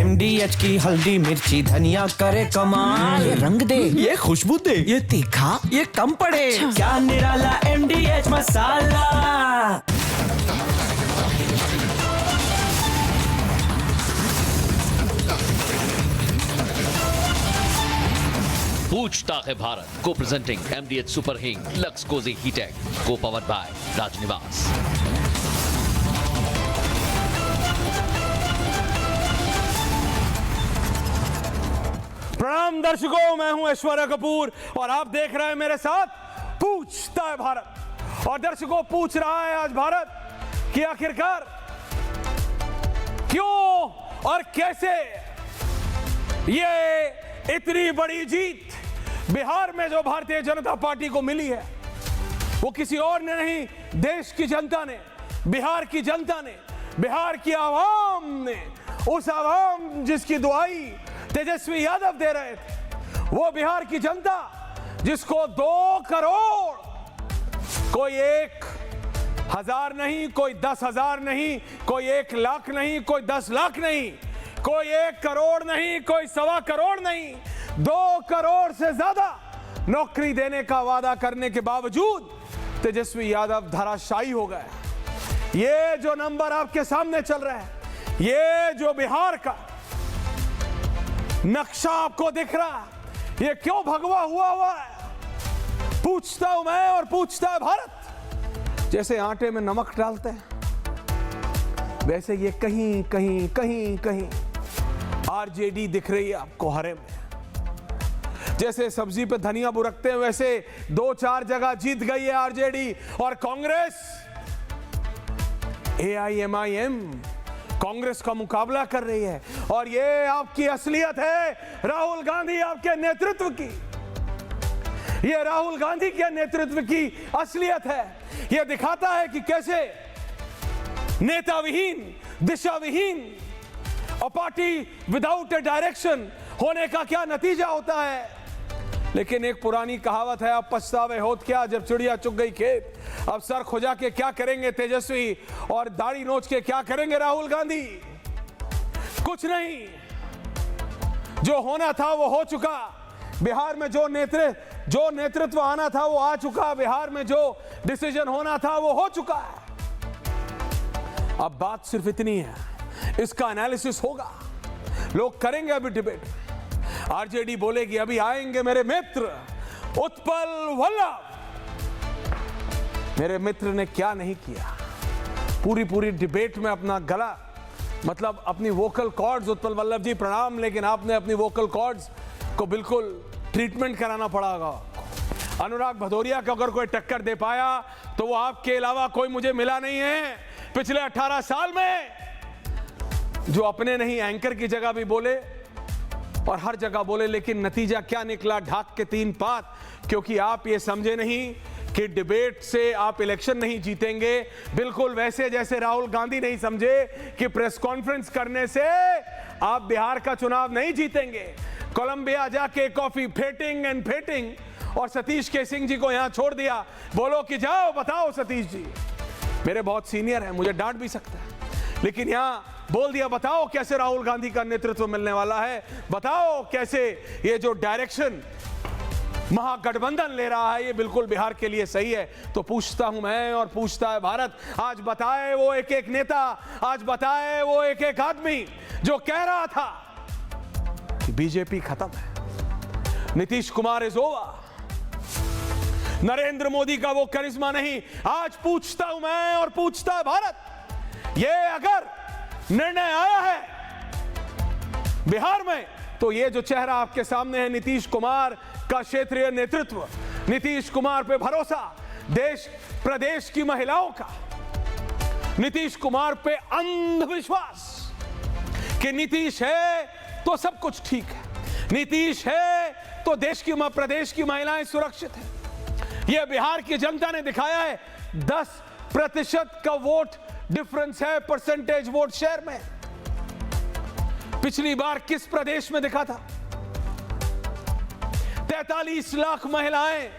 MDH की हल्दी मिर्ची धनिया करे कमाल। ये रंग दे, ये खुशबू दे, ये तीखा, ये कम पड़े। अच्छा। क्या निराला MDH मसाला। पूछता है भारत को प्रेजेंटिंग MDH सुपर हिंग लक्स कोजी हीटेक को पावर्ड बाय राजनिवास। प्रणाम दर्शकों, मैं हूं ऐश्वर्या कपूर और आप देख रहे हैं मेरे साथ पूछता है भारत। और दर्शकों, पूछ रहा है आज भारत कि आखिरकार क्यों और कैसे ये इतनी बड़ी जीत बिहार में जो भारतीय जनता पार्टी को मिली है, वो किसी और ने नहीं, देश की जनता ने, बिहार की जनता ने, बिहार की आवाम ने, उस आवाम जिसकी दुआई तेजस्वी यादव दे रहे थे, वो बिहार की जनता जिसको 2 करोड़, कोई 1,000 नहीं, कोई 10,000 नहीं, कोई 1 लाख नहीं, कोई 10 लाख नहीं, कोई 1 करोड़ नहीं, कोई 1.25 करोड़ नहीं, 2 करोड़ से ज्यादा नौकरी देने का वादा करने के बावजूद तेजस्वी यादव धराशायी हो गए। ये जो नंबर आपके सामने चल रहा है, ये जो बिहार का नक्शा आपको दिख रहा है, ये क्यों भगवा हुआ है? पूछता हूं मैं और पूछता है भारत। जैसे आटे में नमक डालते हैं, वैसे ये कहीं कहीं कहीं कहीं आरजेडी दिख रही है आपको हरे में। जैसे सब्जी पे धनिया बुरकते हैं, वैसे 2-4 जगह जीत गई है आरजेडी और कांग्रेस AIMIM कांग्रेस का मुकाबला कर रही है। और ये आपकी असलियत है राहुल गांधी आपके नेतृत्व की। ये राहुल गांधी के नेतृत्व की असलियत है। ये दिखाता है कि कैसे नेता विहीन, दिशा विहीन और पार्टी विदाउट ए डायरेक्शन होने का क्या नतीजा होता है। लेकिन एक पुरानी कहावत है, अब पछतावे होत क्या जब चिड़िया चुग गई खेत। अब सर खुजा के क्या करेंगे तेजस्वी और दाढ़ी नोच के क्या करेंगे राहुल गांधी? कुछ नहीं। जो होना था वो हो चुका। बिहार में जो नेतृत्व आना था वो आ चुका। बिहार में जो डिसीजन होना था वो हो चुका है। अब बात सिर्फ इतनी है, इसका एनालिसिस होगा, लोग करेंगे अभी डिबेट। आरजेडी बोलेगी अभी आएंगे मेरे मित्र उत्पल वल्लभ। मेरे मित्र ने क्या नहीं किया, पूरी डिबेट में अपना गला, मतलब अपनी वोकल कॉर्ड्स, उत्पल वल्लभ जी प्रणाम, लेकिन आपने अपनी वोकल कॉर्ड्स को बिल्कुल ट्रीटमेंट कराना पड़ेगा। अनुराग भदौरिया को अगर कोई टक्कर दे पाया तो वो आपके अलावा कोई मुझे मिला नहीं है पिछले 18 साल में, जो अपने नहीं एंकर की जगह भी बोले और हर जगह बोले। लेकिन नतीजा क्या निकला? ढाक के 3 पात। क्योंकि आप ये समझे नहीं कि डिबेट से आप इलेक्शन नहीं जीतेंगे, बिल्कुल वैसे जैसे राहुल गांधी नहीं समझे कि प्रेस कॉन्फ्रेंस करने से आप बिहार का चुनाव नहीं जीतेंगे। कोलंबिया जाके कॉफी फेटिंग और सतीश के सिंह जी को यहां छोड़ दिया। बोलो कि जाओ बताओ सतीश जी, मेरे बहुत सीनियर हैं, मुझे डांट भी सकता है, लेकिन यहां बोल दिया बताओ कैसे राहुल गांधी का नेतृत्व मिलने वाला है, बताओ कैसे ये जो डायरेक्शन महागठबंधन ले रहा है ये बिल्कुल बिहार के लिए सही है। तो पूछता हूं मैं और पूछता है भारत, आज बताए वो एक नेता, आज बताए वो एक आदमी जो कह रहा था कि बीजेपी खत्म है, नीतीश कुमार इज ओवर, नरेंद्र मोदी का वो करिश्मा नहीं। आज पूछता हूं मैं और पूछता है भारत, ये अगर निर्णय आया है बिहार में, तो ये जो चेहरा आपके सामने है नीतीश कुमार का क्षेत्रीय नेतृत्व, नीतीश कुमार पे भरोसा, देश प्रदेश की महिलाओं का, नीतीश कुमार पे अंधविश्वास कि नीतीश है तो सब कुछ ठीक है, नीतीश है तो प्रदेश की महिलाएं सुरक्षित है। यह बिहार की जनता ने दिखाया है। 10% का वोट डिफरेंस है परसेंटेज वोट शेयर में। पिछली बार किस प्रदेश में दिखा था? 43 लाख महिलाएं,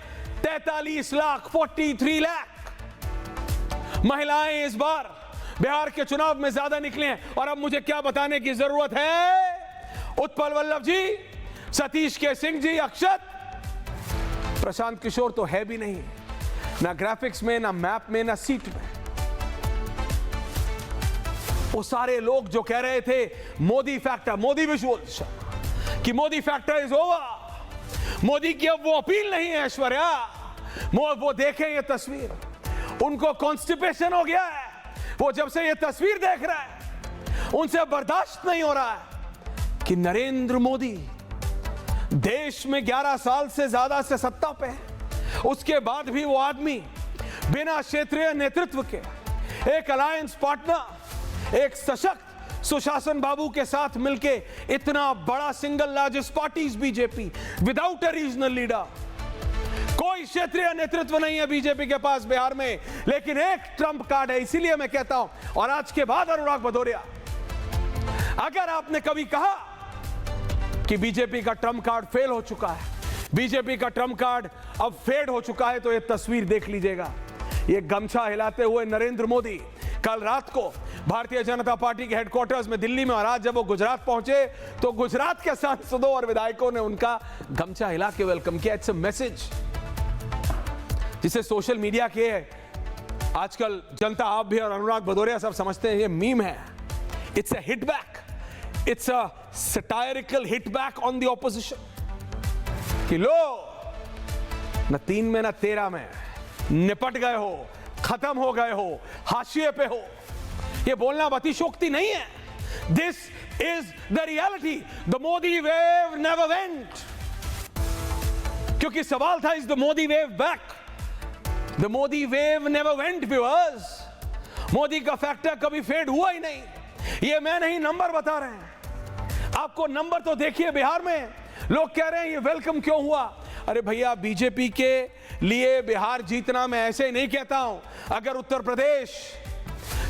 43 लाख 43 लाख महिलाएं इस बार बिहार के चुनाव में ज्यादा निकले हैं। और अब मुझे क्या बताने की जरूरत है? उत्पल वल्लभ जी, सतीश के सिंह जी, अक्षत, प्रशांत किशोर तो है भी नहीं, ना ग्राफिक्स में, ना मैप में, ना सीट में। वो सारे लोग जो कह रहे थे मोदी फैक्टर, मोदी विजुअल्स, कि Modi factor is over, Modi की अब वो अपील नहीं है ऐश्वर्या, वो देखें ये तस्वीर, उनको कॉन्स्टिपेशन हो गया है। वो जब से ये तस्वीर देख रहा है उनसे बर्दाश्त नहीं हो रहा है कि नरेंद्र मोदी देश में 11 साल से ज्यादा से सत्ता पे है, उसके बाद भी वो आदमी बिना क्षेत्रीय नेतृत्व के एक अलायंस पार्टनर, एक सशक्त सुशासन बाबू के साथ मिलके इतना बड़ा single largest party BJP without a regional leader, कोई क्षेत्रीय नेतृत्व नहीं है बीजेपी के पास बिहार में, लेकिन एक ट्रम्प कार्ड है। इसीलिए मैं कहता हूं, और आज के बाद अनुराग भदौरिया, अगर आपने कभी कहा कि बीजेपी का ट्रम्प कार्ड फेल हो चुका है, बीजेपी का ट्रम्प कार्ड अब फेड हो चुका है, तो यह तस्वीर देख लीजिएगा। ये गमछा हिलाते हुए नरेंद्र मोदी कल रात को भारतीय जनता पार्टी के हेडक्वार्टर्स में दिल्ली में, और आज जब वो गुजरात पहुंचे तो गुजरात के सांसदों और विधायकों ने उनका गमछा हिला के वेलकम किया। इट्स अ मैसेज जिसे सोशल मीडिया के आजकल जनता, आप भी और अनुराग भदौरिया सब समझते हैं ये मीम है। It's a hit back, it's a satirical hit back on the opposition कि लो न 3 में न 13 में निपट गए हो, खत्म हो गए हो, हाशिए पे हो। ये बोलना अतिशोक्ति नहीं है, this is the reality. The Modi wave never went, क्योंकि सवाल था is the Modi wave back. The Modi wave never went viewers, Modi का फैक्टर कभी फेड हुआ ही नहीं। ये मैं नहीं, नंबर बता रहे हैं आपको। नंबर तो देखिए, बिहार में लोग कह रहे हैं ये वेलकम क्यों हुआ। अरे भैया, बीजेपी के लिए बिहार जीतना मैं ऐसे ही नहीं कहता हूं। अगर उत्तर प्रदेश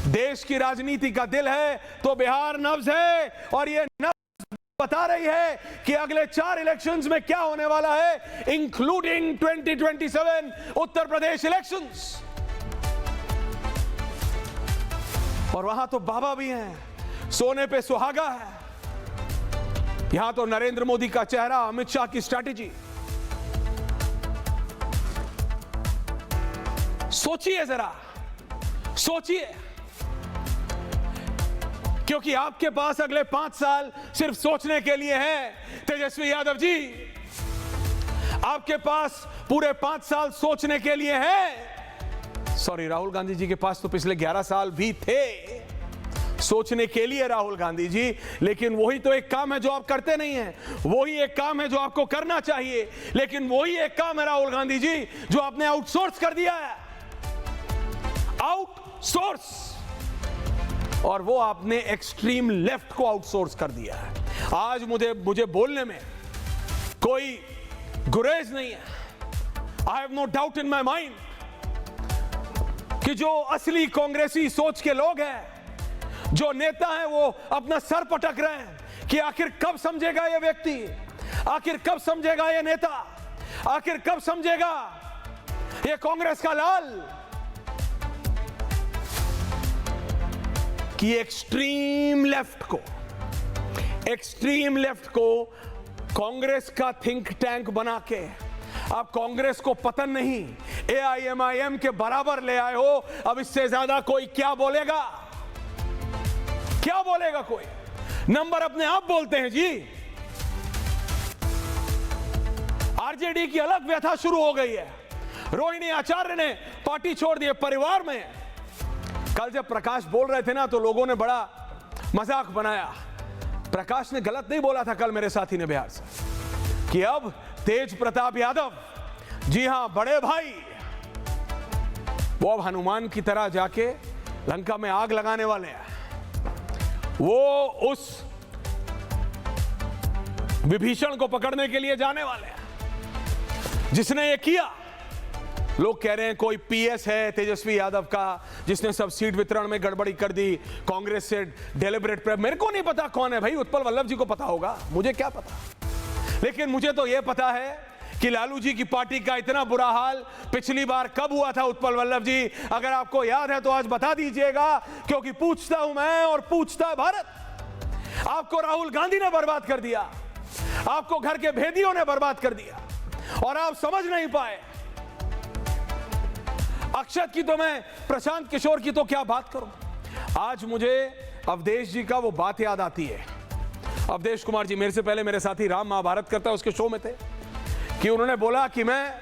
देश की राजनीति का दिल है तो बिहार नब्ज है, और ये नब्ज बता रही है कि अगले 4 इलेक्शंस में क्या होने वाला है, इंक्लूडिंग 2027 उत्तर प्रदेश इलेक्शंस। और वहां तो बाबा भी हैं, सोने पे सुहागा है। यहां तो नरेंद्र मोदी का चेहरा, अमित शाह की स्ट्रैटेजी। सोचिए जरा, सोचिए, क्योंकि आपके पास अगले 5 साल सिर्फ सोचने के लिए हैं तेजस्वी यादव जी। आपके पास पूरे 5 साल सोचने के लिए हैं। सॉरी, राहुल गांधी जी के पास तो पिछले 11 साल भी थे सोचने के लिए, राहुल गांधी जी। लेकिन वही तो एक काम है जो आप करते नहीं हैं, वही एक काम है जो आपको करना चाहिए, लेकिन वही एक काम है राहुल गांधी जी जो आपने आउटसोर्स कर दिया है, आउटसोर्स। और वो आपने एक्सट्रीम लेफ्ट को आउटसोर्स कर दिया है। आज मुझे बोलने में कोई गुरेज नहीं है। I have no doubt in my mind कि जो असली कांग्रेसी सोच के लोग हैं, जो नेता हैं, वो अपना सर पटक रहे हैं कि आखिर कब समझेगा ये व्यक्ति, आखिर कब समझेगा ये नेता, आखिर कब समझेगा ये कांग्रेस का लाल कि एक्सट्रीम लेफ्ट को कांग्रेस का थिंक टैंक बना के आप कांग्रेस को पतन नहीं, AIMIM के बराबर ले आए हो। अब इससे ज्यादा कोई क्या बोलेगा, क्या बोलेगा कोई? नंबर अपने आप बोलते हैं जी। आरजेडी की अलग व्यथा शुरू हो गई है। रोहिणी आचार्य ने पार्टी छोड़ दी। परिवार में कल जब प्रकाश बोल रहे थे ना, तो लोगों ने बड़ा मजाक बनाया। प्रकाश ने गलत नहीं बोला था कल मेरे साथी ने बिहार से, कि अब तेज प्रताप यादव, जी हां बड़े भाई, वो अब हनुमान की तरह जाके लंका में आग लगाने वाले हैं। वो उस विभीषण को पकड़ने के लिए जाने वाले हैं जिसने ये किया। लोग कह रहे हैं कोई PS है तेजस्वी यादव का जिसने सब सीट वितरण में गड़बड़ी कर दी, कांग्रेस से डेलिब्रेट। मेरे को नहीं पता कौन है भाई, उत्पल वल्लभ जी को पता होगा, मुझे क्या पता। लेकिन मुझे तो यह पता है कि लालू जी की पार्टी का इतना बुरा हाल पिछली बार कब हुआ था उत्पल वल्लभ जी, अगर आपको याद है तो आज बता दीजिएगा, क्योंकि पूछता हूं मैं और पूछता है भारत। आपको राहुल गांधी ने बर्बाद कर दिया, आपको घर के भेदियों ने बर्बाद कर दिया और आप समझ नहीं पाए। अक्षत की तो मैं, प्रशांत किशोर की तो क्या बात करूं। आज मुझे अवधेश जी का वो बात याद आती है। अवधेश कुमार जी मेरे से पहले मेरे साथी राम महाभारत करता है उसके शो में थे, कि उन्होंने बोला कि मैं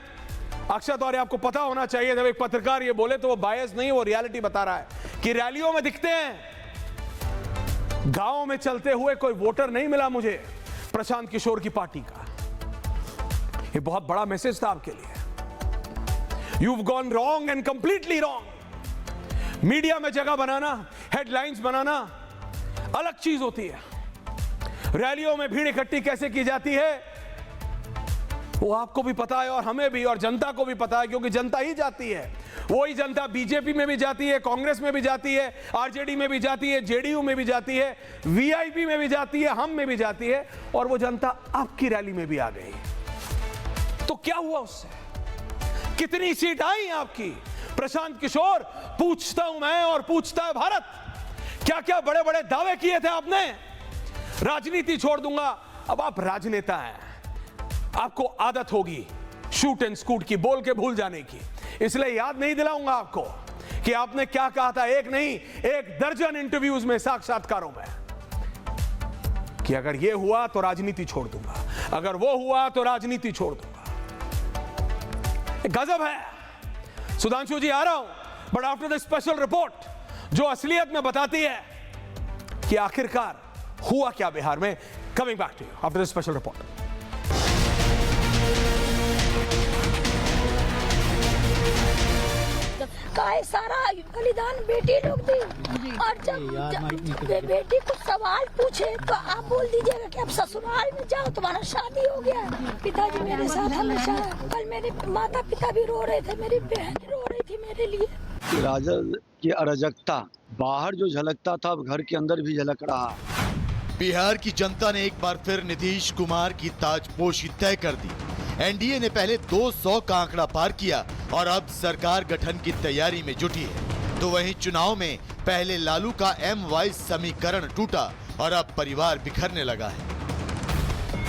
अक्षत, और आपको पता होना चाहिए जब एक पत्रकार ये बोले तो वो बायस नहीं, वो रियलिटी बता रहा है कि रैलियों में दिखते हैं, गांव में चलते हुए कोई वोटर नहीं मिला मुझे प्रशांत किशोर की पार्टी का। ये बहुत बड़ा मैसेज था आपके लिए। You've gone wrong and completely wrong. Media में जगह बनाना, हेडलाइंस बनाना अलग चीज होती है। रैलियों में भीड़ इकट्ठी कैसे की जाती है वो आपको भी पता है और हमें भी और जनता को भी पता है, क्योंकि जनता ही जाती है। वही जनता बीजेपी में भी जाती है, कांग्रेस में भी जाती है, आरजेडी में भी जाती है, जेडीयू में भी जाती है, वीआईपी में भी जाती है, हम में भी जाती है, और वो जनता आपकी रैली में भी आ गई। तो क्या हुआ उससे? कितनी सीट आई आपकी? प्रशांत किशोर, पूछता हूं मैं और पूछता है भारत, क्या क्या बड़े बड़े दावे किए थे आपने? राजनीति छोड़ दूंगा। अब आप राजनेता हैं, आपको आदत होगी शूट एंड स्कूट की, बोल के भूल जाने की, इसलिए याद नहीं दिलाऊंगा आपको कि आपने क्या कहा था। एक नहीं, एक दर्जन इंटरव्यूज में, साक्षात्कारों में, कि अगर ये हुआ तो राजनीति छोड़ दूंगा, अगर वो हुआ तो राजनीति छोड़ दूंगा। गजब है। सुधांशु जी आ रहा हूं, but after the special report जो असलियत में बताती है कि आखिरकार हुआ क्या बिहार में, coming back to you after the special report. काय सारा बलिदान बेटी लोग दी, और जब बेटी को सवाल पूछे तो आप बोल दीजिएगा कि आप ससुराल में जाओ, तुम्हारा शादी हो गया। पिताजी मेरे साथ हमेशा, कल मेरे माता पिता भी रो रहे थे, मेरी बहन रो रही थी मेरे लिए। राजद की अराजकता बाहर जो झलकता था अब घर के अंदर भी झलक रहा। बिहार की जनता ने एक बार फिर नीतीश कुमार की ताजपोशी तय कर दी। एनडीए ने पहले 200 का आंकड़ा पार किया और अब सरकार गठन की तैयारी में जुटी है। तो वहीं चुनाव में पहले लालू का एम वाइज समीकरण टूटा और अब परिवार बिखरने लगा है।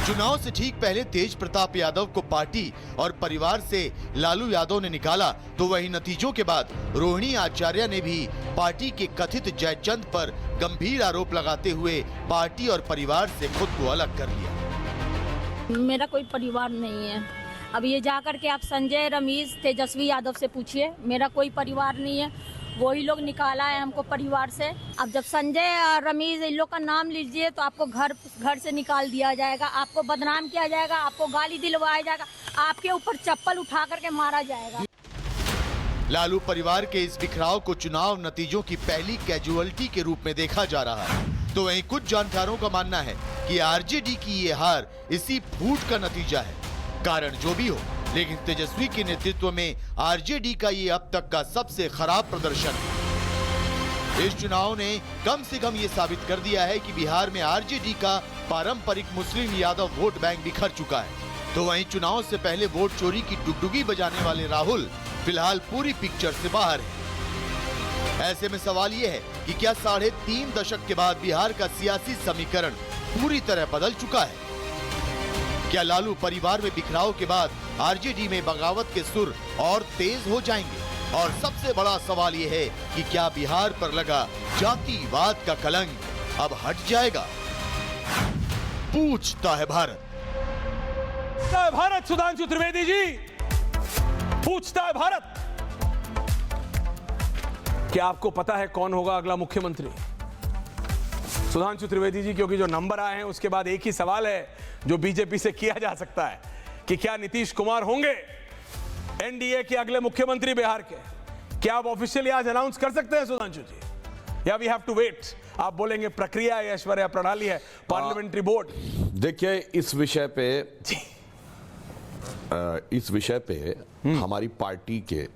चुनाव से ठीक पहले तेज प्रताप यादव को पार्टी और परिवार से लालू यादव ने निकाला, तो वहीं नतीजों के बाद रोहिणी आचार्य ने भी पार्टी के कथित जयचंद पर गंभीर आरोप लगाते हुए पार्टी और परिवार से खुद को अलग कर लिया। मेरा कोई परिवार नहीं है। अब ये जाकर के आप संजय, रमेश, तेजस्वी यादव से पूछिए, मेरा कोई परिवार नहीं है। वही लोग निकाला है हमको परिवार से। अब जब संजय और रमेश इन लोग का नाम लीजिए तो आपको घर से निकाल दिया जाएगा, आपको बदनाम किया जाएगा, आपको गाली दिलवाया जाएगा, आपके ऊपर चप्पल उठा करके मारा जाएगा। लालू परिवार के इस बिखराव को चुनाव नतीजों की पहली कैजुअलिटी के रूप में देखा जा रहा है। तो वहीं कुछ जानकारों का मानना है कि आरजेडी की ये हार इसी फूट का नतीजा है। कारण जो भी हो, लेकिन तेजस्वी के नेतृत्व में आरजेडी का ये अब तक का सबसे खराब प्रदर्शन है। इस चुनाव ने कम से कम ये साबित कर दिया है कि बिहार में आरजेडी का पारंपरिक मुस्लिम यादव वोट बैंक बिखर चुका है। तो वहीं चुनाव से पहले वोट चोरी की डुगडुगी बजाने वाले राहुल फिलहाल पूरी पिक्चर से बाहर है। ऐसे में सवाल ये है कि क्या 3.5 दशक के बाद बिहार का सियासी समीकरण पूरी तरह बदल चुका है? क्या लालू परिवार में बिखराव के बाद आरजेडी में बगावत के सुर और तेज हो जाएंगे? और सबसे बड़ा सवाल ये है कि क्या बिहार पर लगा जातिवाद का कलंक अब हट जाएगा? पूछता है भारत। भारत, सुधांशु त्रिवेदी जी, पूछता है भारत। क्या आपको पता है कौन होगा अगला मुख्यमंत्री? सुधांशु त्रिवेदी जी, क्योंकि जो नंबर आए हैं उसके बाद एक ही सवाल है जो बीजेपी से किया जा सकता है कि क्या नीतीश कुमार होंगे एनडीए के अगले मुख्यमंत्री बिहार के? क्या आप ऑफिशियली आज अनाउंस कर सकते हैं सुधांशु जी, या वी हैव टू वेट? आप बोलेंगे प्रक्रिया है, ऐश्वर्या प्रणाली है, पार्लियामेंट्री बोर्ड। देखिए, इस विषय पे हमारी पार्टी के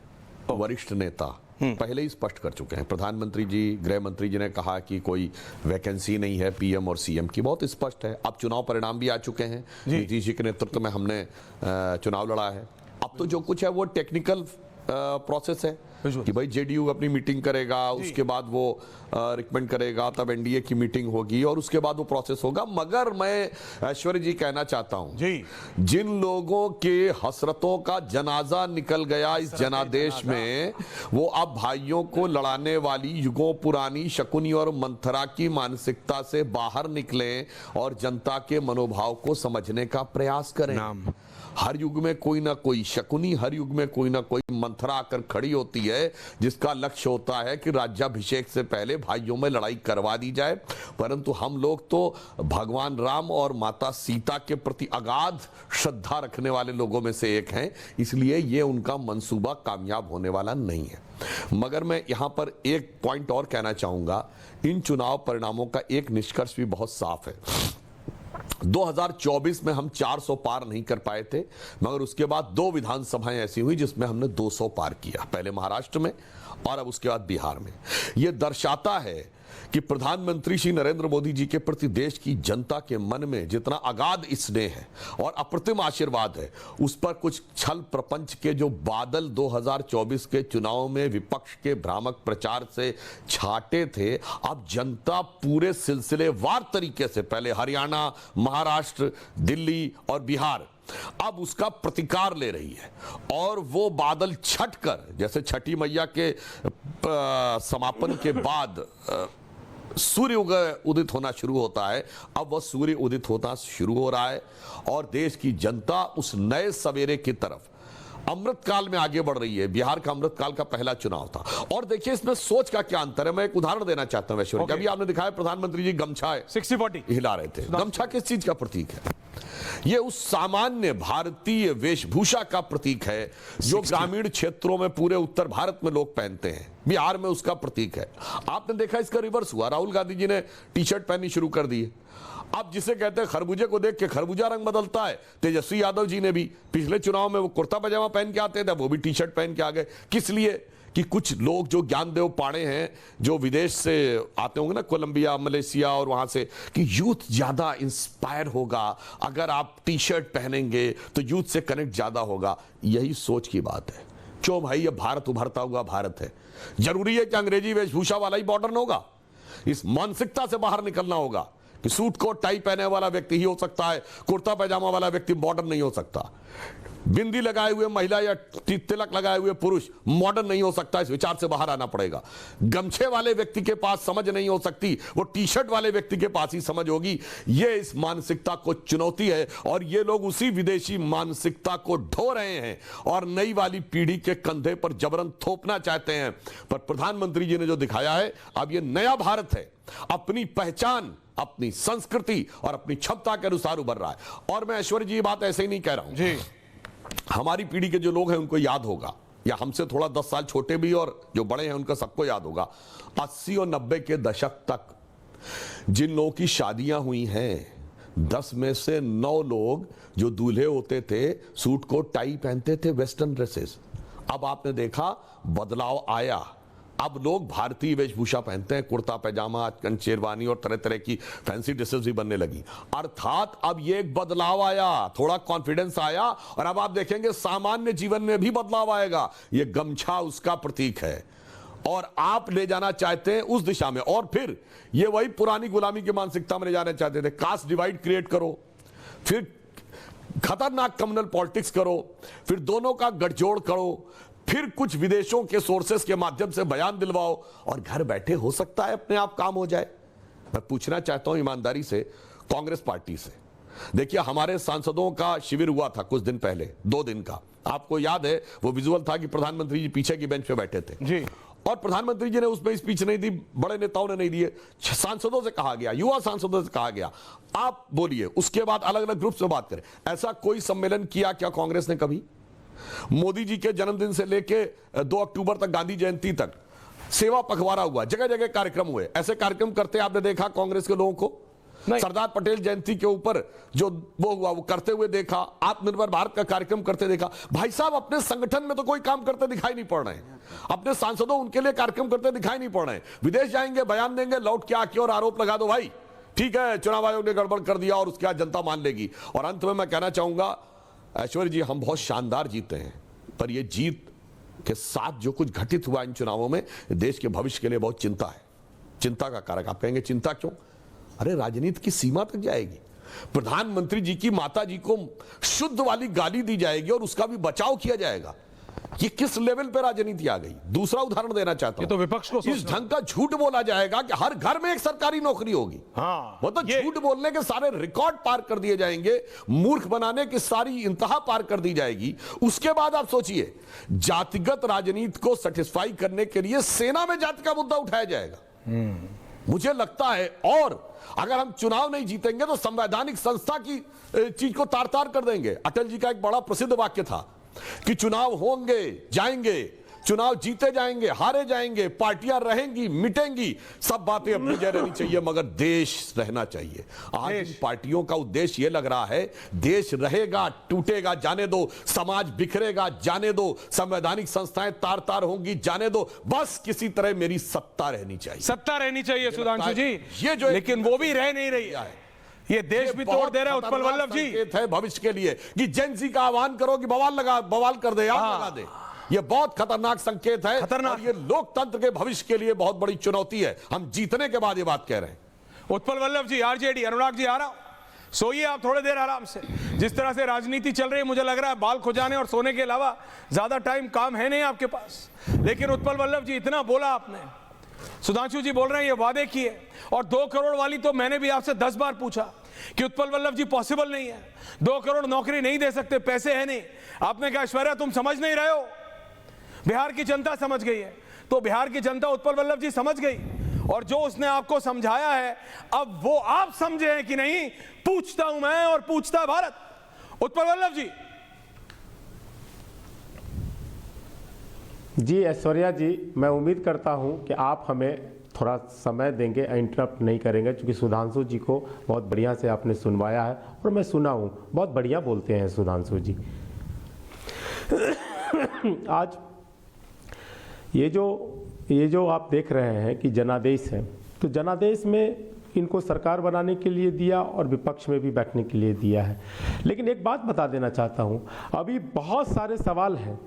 वरिष्ठ नेता पहले ही स्पष्ट कर चुके हैं। प्रधानमंत्री जी, गृह मंत्री जी ने कहा कि कोई वैकेंसी नहीं है पीएम और सीएम की, बहुत स्पष्ट है। अब चुनाव परिणाम भी आ चुके हैं, नीतीश जी के नेतृत्व में हमने चुनाव लड़ा है। अब तो जो कुछ है वो टेक्निकल प्रोसेस है कि भाई जेडीयू अपनी मीटिंग करेगा, उसके बाद वो रिकमेंड करेगा, तब एनडीए की मीटिंग होगी और उसके बाद वो प्रोसेस होगा। मगर मैं ऐश्वर्य जी कहना चाहता हूं जी, जिन लोगों के हसरतों का जनाजा निकल गया इस जनादेश में, वो अब भाइयों को लड़ाने वाली युगों पुरानी शकुनी और मंथरा की मानसिकता से बाहर निकलें और जनता के मनोभाव को समझने का प्रयास करें। हर युग में कोई ना कोई शकुनी, हर युग में कोई ना कोई मंथरा आकर खड़ी होती है जिसका लक्ष्य होता है कि राज्याभिषेक से पहले भाइयों में लड़ाई करवा दी जाए। परंतु हम लोग तो भगवान राम और माता सीता के प्रति अगाध श्रद्धा रखने वाले लोगों में से एक हैं, इसलिए ये उनका मंसूबा कामयाब होने वाला नहीं है। मगर मैं यहां पर एक पॉइंट और कहना चाहूंगा, इन चुनाव परिणामों का एक निष्कर्ष भी बहुत साफ है। 2024 में हम 400 पार नहीं कर पाए थे, मगर उसके बाद 2 विधानसभाएं ऐसी हुई जिसमें हमने 200 पार किया, पहले महाराष्ट्र में और अब उसके बाद बिहार में। यह दर्शाता है कि प्रधानमंत्री श्री नरेंद्र मोदी जी के प्रति देश की जनता के मन में जितना अगाध स्नेह है और अप्रतिम आशीर्वाद है, उस पर कुछ छल प्रपंच के जो बादल 2024 के चुनाव में विपक्ष के भ्रामक प्रचार से छाटे थे, अब जनता पूरे सिलसिलेवार तरीके से, पहले हरियाणा, महाराष्ट्र, दिल्ली और बिहार, अब उसका प्रतिकार ले रही है। और वो बादल छटकर, जैसे छठी मैया के समापन के बाद सूर्य उदित होना शुरू होता है, अब वह सूर्य उदित होना शुरू हो रहा है और देश की जनता उस नए सवेरे की तरफ अमृतकाल में आगे बढ़ रही है। बिहार का अमृतकाल का पहला चुनाव था। और देखिए इसमें सोच का क्या अंतर है, मैं एक उदाहरण देना चाहता हूं ऐश्वर्य। अभी आपने दिखाया प्रधानमंत्री जी गमछा 60-40 हिला रहे थे। गमछा किस चीज का प्रतीक है? ये उस सामान्य भारतीय वेशभूषा का प्रतीक है जो ग्रामीण क्षेत्रों में पूरे उत्तर भारत में लोग पहनते हैं। बिहार में उसका प्रतीक है। आपने देखा इसका रिवर्स हुआ, राहुल गांधी जी ने टी शर्ट पहननी शुरू कर दी है। अब जिसे कहते हैं खरबूजे को देख के खरबूजा रंग बदलता है, तेजस्वी यादव जी ने भी पिछले चुनाव में वो कुर्ता पजामा पहन के आते थे, वो भी टी शर्ट पहन के आ गए। किस लिए? कि कुछ लोग जो ज्ञानदेव पाड़े हैं, जो विदेश से आते होंगे ना, कोलंबिया, मलेशिया और वहां से, कि यूथ ज्यादा इंस्पायर होगा अगर आप टी शर्ट पहनेंगे तो यूथ से कनेक्ट ज्यादा होगा। यही सोच की बात है। क्यों भाई, ये भारत उभरता हुआ भारत है। जरूरी है कि अंग्रेजी वेशभूषा वाला ही मॉडर्न होगा? इस मानसिकता से बाहर निकलना होगा कि सूट कोट टाई पहने वाला व्यक्ति ही हो सकता है, कुर्ता पैजामा वाला व्यक्ति मॉडर्न नहीं हो सकता। बिंदी लगाए हुए महिला या तिलक लगाए हुए पुरुष मॉडर्न नहीं हो सकता। इस विचार से बाहर आना पड़ेगा। गमछे वाले व्यक्ति के पास समझ नहीं हो सकती, वो टी शर्ट वाले व्यक्ति के पास ही समझ होगी। ये इस मानसिकता को चुनौती है और ये लोग उसी विदेशी मानसिकता को ढो रहे हैं और नई वाली पीढ़ी के कंधे पर जबरन थोपना चाहते हैं। पर प्रधानमंत्री जी ने जो दिखाया है, अब ये नया भारत है, अपनी पहचान, अपनी संस्कृति और अपनी क्षमता के अनुसार उभर रहा है। और मैं ऐश्वर्य जी बात ऐसे ही नहीं कह रहा हूं जी। हमारी पीढ़ी के जो लोग हैं उनको याद होगा, या हमसे थोड़ा 10 साल छोटे भी और जो बड़े हैं उनको सबको याद होगा, 80 और 90 के दशक तक जिन लोगों की शादियां हुई हैं, 10 में से 9 लोग जो दूल्हे होते थे सूट कोट टाई पहनते थे, वेस्टर्न ड्रेसेस। अब आपने देखा बदलाव आया, अब लोग भारतीय वेशभूषा पहनते हैं, कुर्ता पैजामा, शेरवानी और तरह तरह की फैंसी ड्रेसेस भी बनने लगी। अर्थात अब ये एक बदलाव आया, थोड़ा कॉन्फिडेंस आया और अब आप देखेंगे सामान्य जीवन में भी बदलाव आएगा। ये गमछा उसका प्रतीक है और आप ले जाना चाहते हैं उस दिशा में। और फिर ये वही पुरानी गुलामी की मानसिकता में ले जाना चाहते थे। कास्ट डिवाइड क्रिएट करो, फिर खतरनाक कम्युनल पॉलिटिक्स करो, फिर दोनों का गठजोड़ करो, फिर कुछ विदेशों के सोर्सेस के माध्यम से बयान दिलवाओ और घर बैठे हो सकता है अपने आप काम हो जाए। मैं पूछना चाहता हूं ईमानदारी से कांग्रेस पार्टी से, देखिए हमारे सांसदों का शिविर हुआ था कुछ दिन पहले, 2 दिन का। आपको याद है वो विजुअल था कि प्रधानमंत्री जी पीछे की बेंच पे बैठे थे जी, और प्रधानमंत्री जी ने उसमें स्पीच नहीं दी, बड़े नेताओं ने नहीं दिए, सांसदों से कहा गया, युवा सांसदों से कहा गया आप बोलिए, उसके बाद अलग अलग ग्रुप से बात करें। ऐसा कोई सम्मेलन किया क्या कांग्रेस ने कभी? मोदी जी के जन्मदिन से लेके 2 अक्टूबर तक, गांधी जयंती तक सेवा पखवाड़ा हुआ, जगह जगह कार्यक्रम हुए। ऐसे कार्यक्रम करते आपने देखा कांग्रेस के लोगों को? सरदार पटेल जयंती के ऊपर जो वो हुआ वो करते हुए देखा, आत्मनिर्भर भारत का कार्यक्रम करते देखा। भाई साहब अपने संगठन में तो कोई काम करते दिखाई नहीं पड़ रहे हैं, अपने सांसदों उनके लिए कार्यक्रम करते दिखाई नहीं पड़ रहे हैं। विदेश जाएंगे, बयान देंगे, लौट के आके और आरोप लगा दो भाई ठीक है चुनाव आयोग ने गड़बड़ कर दिया और उसके बाद जनता मान लेगी। और अंत में मैं कहना चाहूंगा ऐश्वर्य जी, हम बहुत शानदार जीते हैं, पर यह जीत के साथ जो कुछ घटित हुआ इन चुनावों में देश के भविष्य के लिए बहुत चिंता है, चिंता का कारक। आप कहेंगे चिंता क्यों? अरे राजनीति की सीमा तक जाएगी। प्रधानमंत्री जी की माता जी को शुद्ध वाली गाली दी जाएगी और उसका भी बचाव किया जाएगा। ये किस लेवल पे राजनीति आ गई? दूसरा उदाहरण देना चाहता हूं, तो विपक्ष को इस ढंग का झूठ बोला जाएगा कि हर घर में एक सरकारी नौकरी होगी। हाँ, वो तो झूठ बोलने के सारे रिकॉर्ड पार कर दिए जाएंगे, मूर्ख बनाने की सारी इंतहा पार कर दी जाएगी। उसके बाद आप सोचिए, जातिगत राजनीति को सेटिस्फाई करने के लिए सेना में जाति का मुद्दा उठाया जाएगा। मुझे लगता है, और अगर हम चुनाव नहीं जीतेंगे तो संवैधानिक संस्था की चीज को तार तार कर देंगे। अटल जी का एक बड़ा प्रसिद्ध वाक्य था कि चुनाव होंगे जाएंगे, चुनाव जीते जाएंगे हारे जाएंगे, पार्टियां रहेंगी मिटेंगी, सब बातें अपनी जगह रहनी चाहिए, मगर देश रहना चाहिए। आज इन पार्टियों का उद्देश्य यह लग रहा है, देश रहेगा टूटेगा जाने दो, समाज बिखरेगा जाने दो, संवैधानिक संस्थाएं तार तार होंगी जाने दो, बस किसी तरह मेरी सत्ता रहनी चाहिए। सत्ता रहनी चाहिए सुधांशु जी, ये जो लेकिन वो भी रह नहीं रही है। ये देश भी तोड़ दे रहा है उत्पल वल्लभ जी। संकेत है भविष्य के लिए कि जेनजी का आह्वान करो कि बवाल कर दे, आग लगा दे। ये बहुत खतरनाक संकेत है, और ये लोकतंत्र के भविष्य के लिए बहुत बड़ी चुनौती है। हम जीतने के बाद ये बात कह रहे हैं। उत्पल वल्लभ जी, आरजेडी, अनुराग जी आ रहा हूं, सोइए आप थोड़ी देर आराम से। जिस तरह से राजनीति चल रही है, मुझे लग रहा है बाल खुजाने और सोने के अलावा ज्यादा टाइम काम है नहीं आपके पास। लेकिन उत्पल वल्लभ जी, इतना बोला आपने, सुधांशु जी बोल रहे हैं ये वादे किए, और 2 करोड़ वाली तो मैंने भी आपसे 10 बार पूछा कि उत्पल वल्लभ जी पॉसिबल नहीं है, 2 करोड़ नौकरी नहीं दे सकते, पैसे है नहीं। आपने कहा ऐश्वर्या तुम समझ नहीं रहे हो, बिहार की जनता समझ गई है। तो बिहार की जनता उत्पल वल्लभ जी समझ गई, और जो उसने आपको समझाया है अब वो आप समझे हैं कि नहीं, पूछता हूं मैं और पूछता है भारत। उत्पल वल्लभ जी। जी ऐश्वर्या जी, मैं उम्मीद करता हूं कि आप हमें थोड़ा समय देंगे, इंटरप्ट नहीं करेंगे, क्योंकि सुधांशु जी को बहुत बढ़िया से आपने सुनवाया है और मैं सुना हूं, बहुत बढ़िया बोलते हैं सुधांशु जी। आज ये जो आप देख रहे हैं कि जनादेश है, तो जनादेश में इनको सरकार बनाने के लिए दिया और विपक्ष में भी बैठने के लिए दिया है। लेकिन एक बात बता देना चाहता हूं, अभी बहुत सारे सवाल हैं।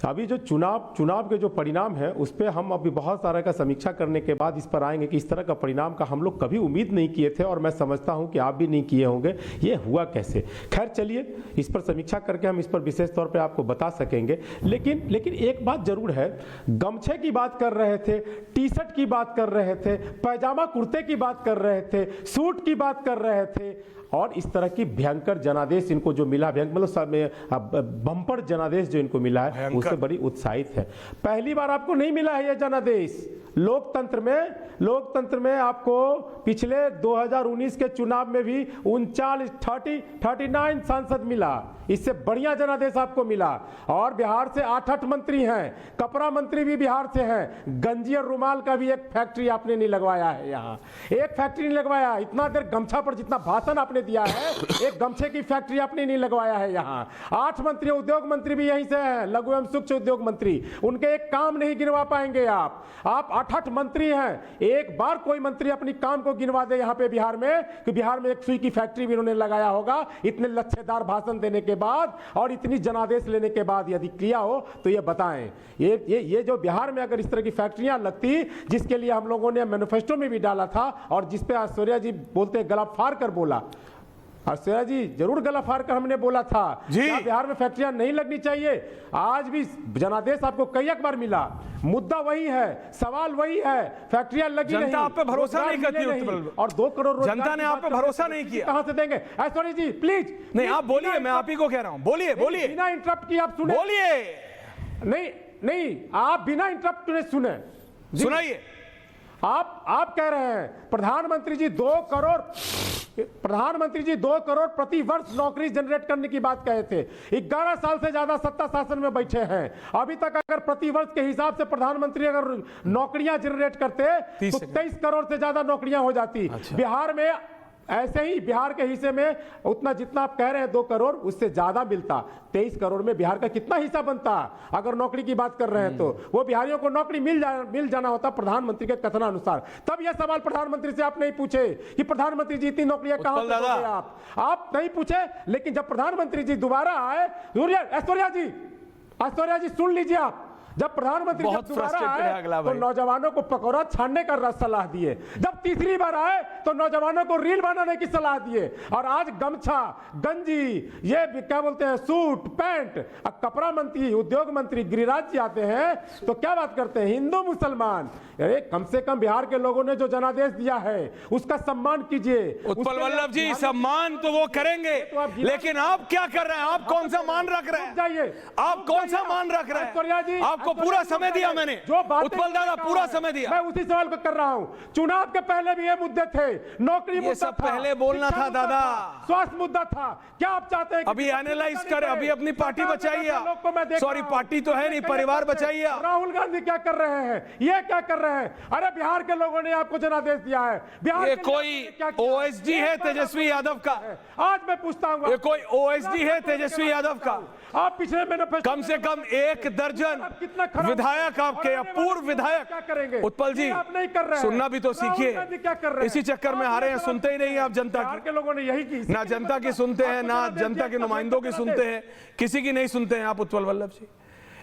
अभी जो चुनाव के जो परिणाम है उस पर हम अभी बहुत सारा का समीक्षा करने के बाद इस पर आएंगे कि इस तरह का परिणाम का हम लोग कभी उम्मीद नहीं किए थे, और मैं समझता हूं कि आप भी नहीं किए होंगे। ये हुआ कैसे? खैर चलिए, इस पर समीक्षा करके हम इस पर विशेष तौर पे आपको बता सकेंगे। लेकिन एक बात जरूर है, गमछे की बात कर रहे थे, टी शर्ट की बात कर रहे थे, पैजामा कुर्ते की बात कर रहे थे, सूट की बात कर रहे थे, और इस तरह की भयंकर जनादेश इनको जो मिला, मतलब बम्पर जनादेश जो इनको मिला है उससे बड़ी उत्साहित है। पहली बार आपको नहीं मिला है यह जनादेश लोकतंत्र में आपको पिछले 2019 के चुनाव में भी 39 सांसद मिला, इससे बढ़िया जनादेश आपको मिला। और बिहार से 8 मंत्री हैं, कपड़ा मंत्री भी बिहार से हैं, गंजी और रुमाल का भी एक फैक्ट्री आपने नहीं लगवाया है, यहाँ एक फैक्ट्री नहीं लगवाया। इतना देर गमछा पर जितना भाषण आपने दिया है, एक गमछे की फैक्ट्री आपने नहीं लगवाया है यहाँ। 8 मंत्री, उद्योग मंत्री भी यहीं से हैं, लघु एवं सूक्ष्म उद्योग मंत्री, उनके एक काम नहीं गिनवा पाएंगे आप 8 मंत्री हैं। एक बार कोई मंत्री अपनी काम को गिनवा दे यहाँ पे बिहार में, कि बिहार में एक सुई की फैक्ट्री भी उन्होंने लगाया होगा, इतने लच्छेदार भाषण देने के बाद और इतनी जनादेश लेने के बाद यदि किया हो तो ये बताएं। ये जो बिहार में अगर इस तरह की फैक्ट्रियां लगती, जिसके लिए हम लोगों ने मैनिफेस्टो में भी डाला था, और जिस पे ऐश्वर्या जी बोलते गला फाड़ कर बोला, ऐश्वर्या जी जरूर गला फाड़ कर हमने बोला था जी, बिहार में फैक्ट्रियां नहीं लगनी चाहिए। आज भी जनादेश आपको कई एक बार मिला, मुद्दा वही है, सवाल वही है, फैक्ट्रियां लगी नहीं, जनता आप पे भरोसा नहीं करती और 2 करोड़ जनता ने आप पे भरोसा नहीं किया, कहां से देंगे? ऐश्वर्या जी प्लीज नहीं, आप बोलिए, मैं आप ही को कह रहा हूं, बोलिए बिना इंटरप्ट किए आप सुने, बोलिए। नहीं आप बिना इंटरप्ट सुने, सुनाइए। आप कह रहे हैं प्रधानमंत्री जी 2 करोड़ प्रति वर्ष नौकरी जनरेट करने की बात कहे थे। 11 साल से ज्यादा सत्ता शासन में बैठे हैं, अभी तक अगर प्रति वर्ष के हिसाब से प्रधानमंत्री अगर नौकरियां जनरेट करते तो 23 करोड़ से ज्यादा नौकरियां हो जाती। अच्छा। बिहार में ऐसे ही बिहार के हिस्से में उतना जितना आप कह रहे हैं 2 करोड़, उससे ज्यादा मिलता। 23 करोड़ में बिहार का कितना हिस्सा बनता? अगर नौकरी की बात कर रहे हैं तो वो बिहारियों को नौकरी मिल जाना होता प्रधानमंत्री के कथनानुसार। तब यह सवाल प्रधानमंत्री से आप नहीं पूछे कि प्रधानमंत्री जी इतनी नौकरियां कहां से दोगे आप नहीं पूछे। लेकिन जब प्रधानमंत्री जी दोबारा आए, ऐश्वर्या जी सुन लीजिए, जब प्रधानमंत्री बहुत जब दोबारा frustrated है आए अगला तो भाई। नौजवानों को पकौड़ा छानने का सलाह दिए, जब तीसरी बार आए तो नौजवानों को रील बनाने की सलाह दिए, और आज गमछा गंजी ये क्या बोलते हैं सूट पैंट, अब कपड़ा मंत्री उद्योग मंत्री गिरिराज जी आते हैं तो क्या बात करते हैं हिंदू मुसलमान। अरे कम से कम बिहार के लोगों ने जो जनादेश दिया है उसका सम्मान कीजिए। उत्पल वल्लभ जी, सम्मान तो वो करेंगे, लेकिन आप क्या कर रहे हैं? आप कौन सा मान रख रहे हैं? जाइए, आप कौन सा मान रख रहे हैं? आपको पूरा समय दिया मैंने, उत्पल दादा पूरा समय दिया। मैं उसी सवाल को कर रहा हूं। चुनाव के पहले भी ये मुद्दे थे, नौकरी ये मुद्दा सब था, पहले बोलना शिक्षा था मुद्दा दादा। था, स्वास्थ्य मुद्दा था। क्या आप चाहते हैं अभी एनालाइज करें, अभी अपनी पार्टी बचाइए। सॉरी, पार्टी तो है नहीं, परिवार बचाइए। राहुल गांधी क्या कर रहे हैं, ये क्या कर रहे हैं? अरे बिहार के लोगों ने आपको जनादेश दिया है। बिहार ये के कोई लोगों ने क्या किया? ओएसडी है तेजस्वी यादव का? आज मैं पूछता हूं, ये कोई ओएसडी है तेजस्वी यादव का? आप पिछले मैनिफेस्टो कम से कम एक दर्जन कितना खराब विधायक आपके या पूर्व विधायक। क्या करेंगे? उत्पल जी, आप नहीं कर रहे हैं। सुनना भी तो राहुल सीखिए। गांधी क्या कर रहे हैं? इसी चक्कर में हारे हैं, सुनते ही नहीं आप जनता बिहार की। के लोगों ने यही की, ना जनता की सुनते हैं, ना जनता के नुमाइंदों की सुनते हैं, किसी की नहीं सुनते हैं आप उत्पल वल्लभ जी।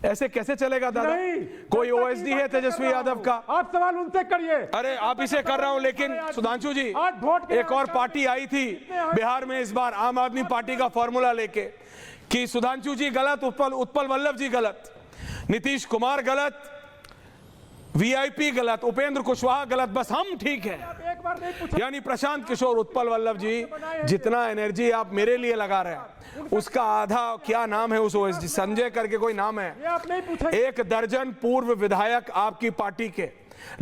ऐसे कैसे चलेगा दादा? नहीं, कोई ओएसडी है तेजस्वी यादव का? आप सवाल उनसे करिए। अरे आप इसे कर रहा हूं, लेकिन सुधांशु जी, आज वोट के एक और पार्टी आई थी बिहार में इस बार, आम आदमी पार्टी का फॉर्मूला लेके, कि सुधांशु जी गलत, उत्पल वल्लभ जी गलत, नीतीश कुमार गलत, वीआईपी गलत, उपेंद्र कुशवाहा गलत, बस हम ठीक हैं। एक बार नहीं पूछा। यानी प्रशांत किशोर, उत्पल वल्लभ जी, जितना एनर्जी आप मेरे लिए लगा रहे हैं उसका आधा, क्या नाम है उस ओएसडी, संजय करके कोई नाम है, ये आप नहीं पूछा। एक दर्जन पूर्व विधायक आपकी पार्टी के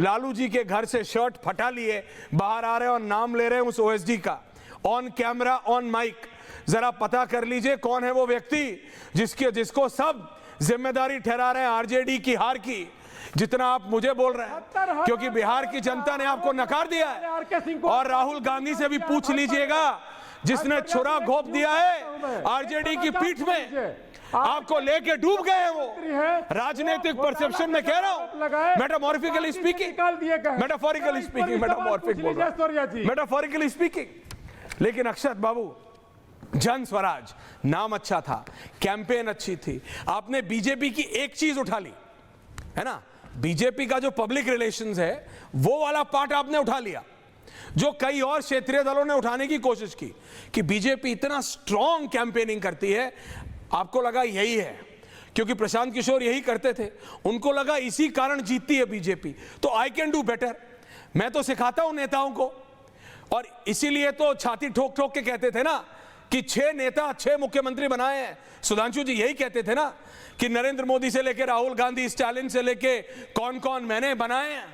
लालू जी के घर से शर्ट फटा लिए बाहर आ रहे हैं और नाम ले रहे हैं उस ओएसडी का, ऑन कैमरा ऑन माइक। जरा पता कर लीजिए कौन है वो व्यक्ति जिसको सब जिम्मेदारी ठहरा रहे हैं आरजेडी की हार की, जितना आप मुझे बोल रहे हैं, क्योंकि बिहार की जनता ने आपको नकार दिया है। और राहुल गांधी से भी पूछ लीजिएगा, जिसने छुरा घोंप दिया है आरजेडी की पीठ में, आपको लेके डूब गए हैं वो। राजनीतिक परसेप्शन में कह रहा हूं, metamorphically speaking, metaphorically speaking, metaphorically speaking. लेकिन अक्षत बाबू, जन स्वराज नाम अच्छा था, कैंपेन अच्छी थी, आपने बीजेपी की एक चीज उठा ली है ना, बीजेपी का जो पब्लिक रिलेशंस है वो वाला पार्ट आपने उठा लिया, जो कई और क्षेत्रीय दलों ने उठाने की कोशिश की, कि बीजेपी इतना स्ट्रॉन्ग कैंपेनिंग करती है। आपको लगा यही है, क्योंकि प्रशांत किशोर यही करते थे, उनको लगा इसी कारण जीतती है बीजेपी, तो आई कैन डू बेटर, मैं तो सिखाता हूं नेताओं को। और इसीलिए तो छाती ठोक ठोक के कहते थे ना कि 6 नेता 6 मुख्यमंत्री बनाए हैं। सुधांशु जी यही कहते थे ना कि नरेंद्र मोदी से लेके राहुल गांधी, स्टालिन से लेके कौन कौन मैंने बनाए हैं।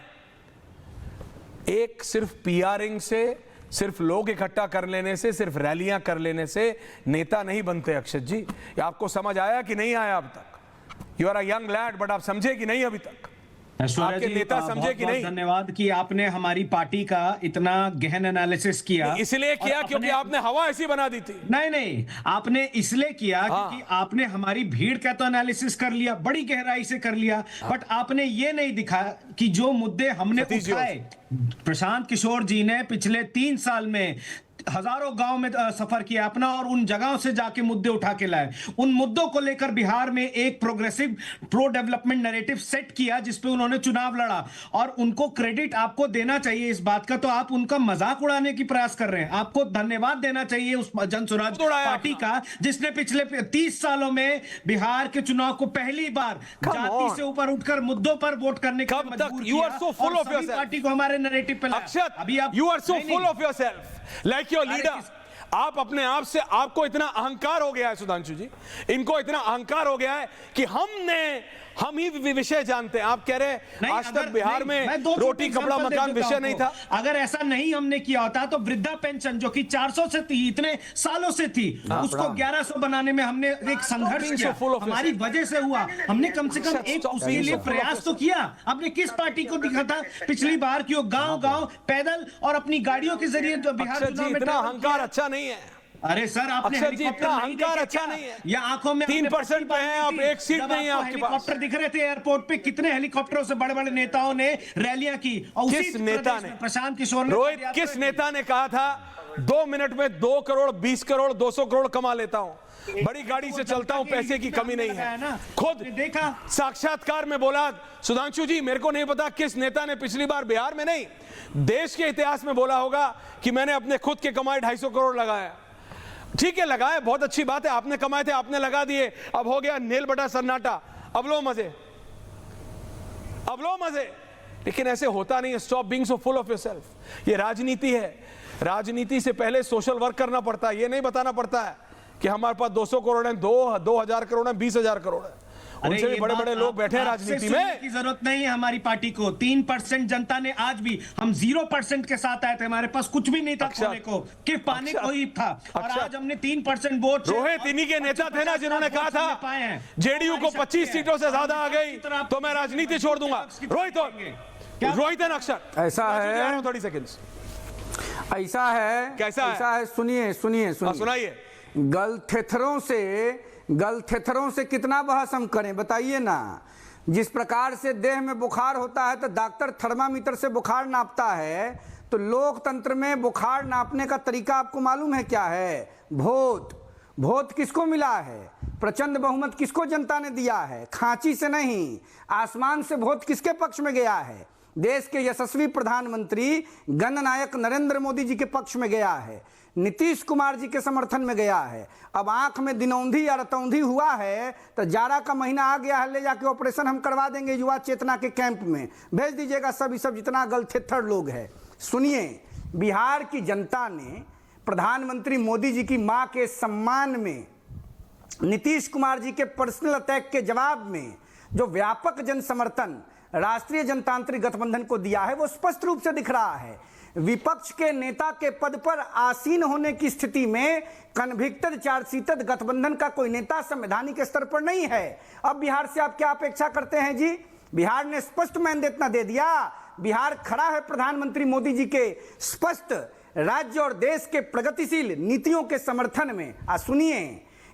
एक सिर्फ पीआरिंग से, सिर्फ लोग इकट्ठा कर लेने से, सिर्फ रैलियां कर लेने से नेता नहीं बनते अक्षत जी। आपको समझ आया कि नहीं आया अब तक? You are a young lad, but आप समझे कि नहीं अभी तक? आपके नेता समझे कि नहीं? धन्यवाद कि आपने हमारी पार्टी का इतना गहन एनालिसिस किया। इसलिए किया क्योंकि आपने हवा ऐसी बना दी थी। नहीं, आपने इसलिए किया क्योंकि आपने हमारी भीड़ का तो एनालिसिस कर लिया, बड़ी गहराई से कर लिया, बट आपने ये नहीं दिखा कि जो मुद्दे हमने उठाए, प्रशांत किशोर जी ने पिछले 3 साल में हजारों गांव में सफर किया अपना, और उन जगहों से जाके मुद्दे उठा के लाए। उन मुद्दों को लेकर बिहार में एक progressive pro development narrative set किया, जिसपे उन्होंने चुनाव लड़ा, और उनको क्रेडिट आपको देना चाहिए इस बात का। तो आप उनका मजाक उड़ाने की प्रयास कर रहे हैं। आपको धन्यवाद देना चाहिए उस जन स्वराज पार्टी का, जिसने पिछले 30 सालों में बिहार के चुनाव को पहली बार जाति से ऊपर उठकर मुद्दों पर वोट करने के लिए मजबूर किया। पार्टी को हमारे नैरेटिव पे लाया। अभी आप you are so full of yourself, like your leader. आप अपने आप से, आपको इतना अहंकार हो गया है सुधांशु जी, इनको इतना अहंकार हो गया है कि हम ही विषय जानते हैं। आप कह रहे हैं आज तक बिहार में रोटी कपड़ा मकान विषय नहीं था। अगर ऐसा नहीं हमने किया होता तो वृद्धा पेंशन जो कि 400 से थी, इतने सालों से थी, उसको 1100 गांव-गांव में हमने एक संघर्ष किया, हमारी वजह से हुआ। हमने कम से कम एक उसके लिए प्रयास तो किया। आपने किस पार्टी को दिखा था पिछली बार कि वो गांव-गांव पैदल और अपनी गाड़ियों के जरिए बिहार चुनाव में इतना अहंकार अच्छा नहीं है। अरे सर, आपने हेलीकॉप्टर अहंकार अच्छा नहीं है, या आंखों में 3% पे है, आप एक सीट नहीं है आपके पास। हेलीकॉप्टर दिख रहे थे एयरपोर्ट पे, कितने हेलीकॉप्टरों से बड़े बड़े नेताओं ने रैलियां की, और किस नेता ने, प्रशांत किशोर ने, रोहित, किस नेता ने कहा था 2 मिनट में 2 करोड़ 20 करोड़ 200 करोड़ कमा लेता हूं, बड़ी गाड़ी से चलता हूं, पैसे की कमी नहीं है। खुद देखा साक्षात्कार में बोला सुधांशु जी, मेरे को नहीं पता किस नेता ने पिछली बार बिहार में नहीं देश के इतिहास में बोला होगा कि मैंने अपने खुद के कमाए 250 करोड़ लगाया। ठीक है, लगाए, बहुत अच्छी बात है, आपने कमाए थे, आपने लगा दिए, अब हो गया नील बटा सन्नाटा, अब लो मजे, अब लो मजे। लेकिन ऐसे होता नहीं है। Stop being so full of yourself. ये राजनीति है, राजनीति से पहले सोशल वर्क करना पड़ता है। ये नहीं बताना पड़ता है कि हमारे पास 200 करोड़ है, 2000 करोड़ है, 20,000 करोड़ है। उनसे भी बड़े बड़े लोग बैठे हैं राजनीति में। की जरूरत नहीं है हमारी पार्टी को। 3% जनता ने, आज भी हम 0% के साथ आए थे, हमारे पास कुछ भी नहीं था खोने को, कि पाने को ही था, और आज हमने 3% वोट। रोहित इन्हीं के नेता थे ना जिन्होंने कहा था जेडीयू को 25 सीटों से ज्यादा आ गई तो मैं राजनीति छोड़ दूंगा। रोहित एंड अक्षर, ऐसा है, 30 सेकंड्स। ऐसा है, कैसा है? ऐसा है, सुनिए सुनिए सुनाइए। गलथेथरों से कितना बहस हम करें, बताइए ना। जिस प्रकार से देह में बुखार होता है तो डॉक्टर थर्मामीटर से बुखार नापता है, तो लोकतंत्र में बुखार नापने का तरीका आपको मालूम है क्या है? वोट किसको मिला है? प्रचंड बहुमत किसको जनता ने दिया है? खांची से नहीं, आसमान से वोट किसके पक्ष में गया है? देश के यशस्वी प्रधानमंत्री गणनायक नरेंद्र मोदी जी के पक्ष में गया है, नीतीश कुमार जी के समर्थन में गया है। अब आंख में दिनौंधी या रतौंधी हुआ है तो जाड़ा का महीना आ गया है, ले जाके ऑपरेशन हम करवा देंगे युवा चेतना के कैंप में, भेज दीजिएगा सब जितना गलथेथर लोग हैं। सुनिए, बिहार की जनता ने प्रधानमंत्री मोदी जी की मां के सम्मान में नीतीश कुमार जी के पर्सनल अटैक के जवाब में जो व्यापक जन समर्थन राष्ट्रीय जनतांत्रिक गठबंधन को दिया है, वो स्पष्ट रूप से दिख रहा है। विपक्ष के नेता के पद पर आसीन होने की स्थिति में कन्विक्टेड चार्जशीटेड गठबंधन का कोई नेता संवैधानिक स्तर पर नहीं है। अब बिहार से आप क्या अपेक्षा करते हैं जी? बिहार ने स्पष्ट मैंडेट ना दे दिया। बिहार खड़ा है प्रधानमंत्री मोदी जी के स्पष्ट राज्य और देश के प्रगतिशील नीतियों के समर्थन में। सुनिए,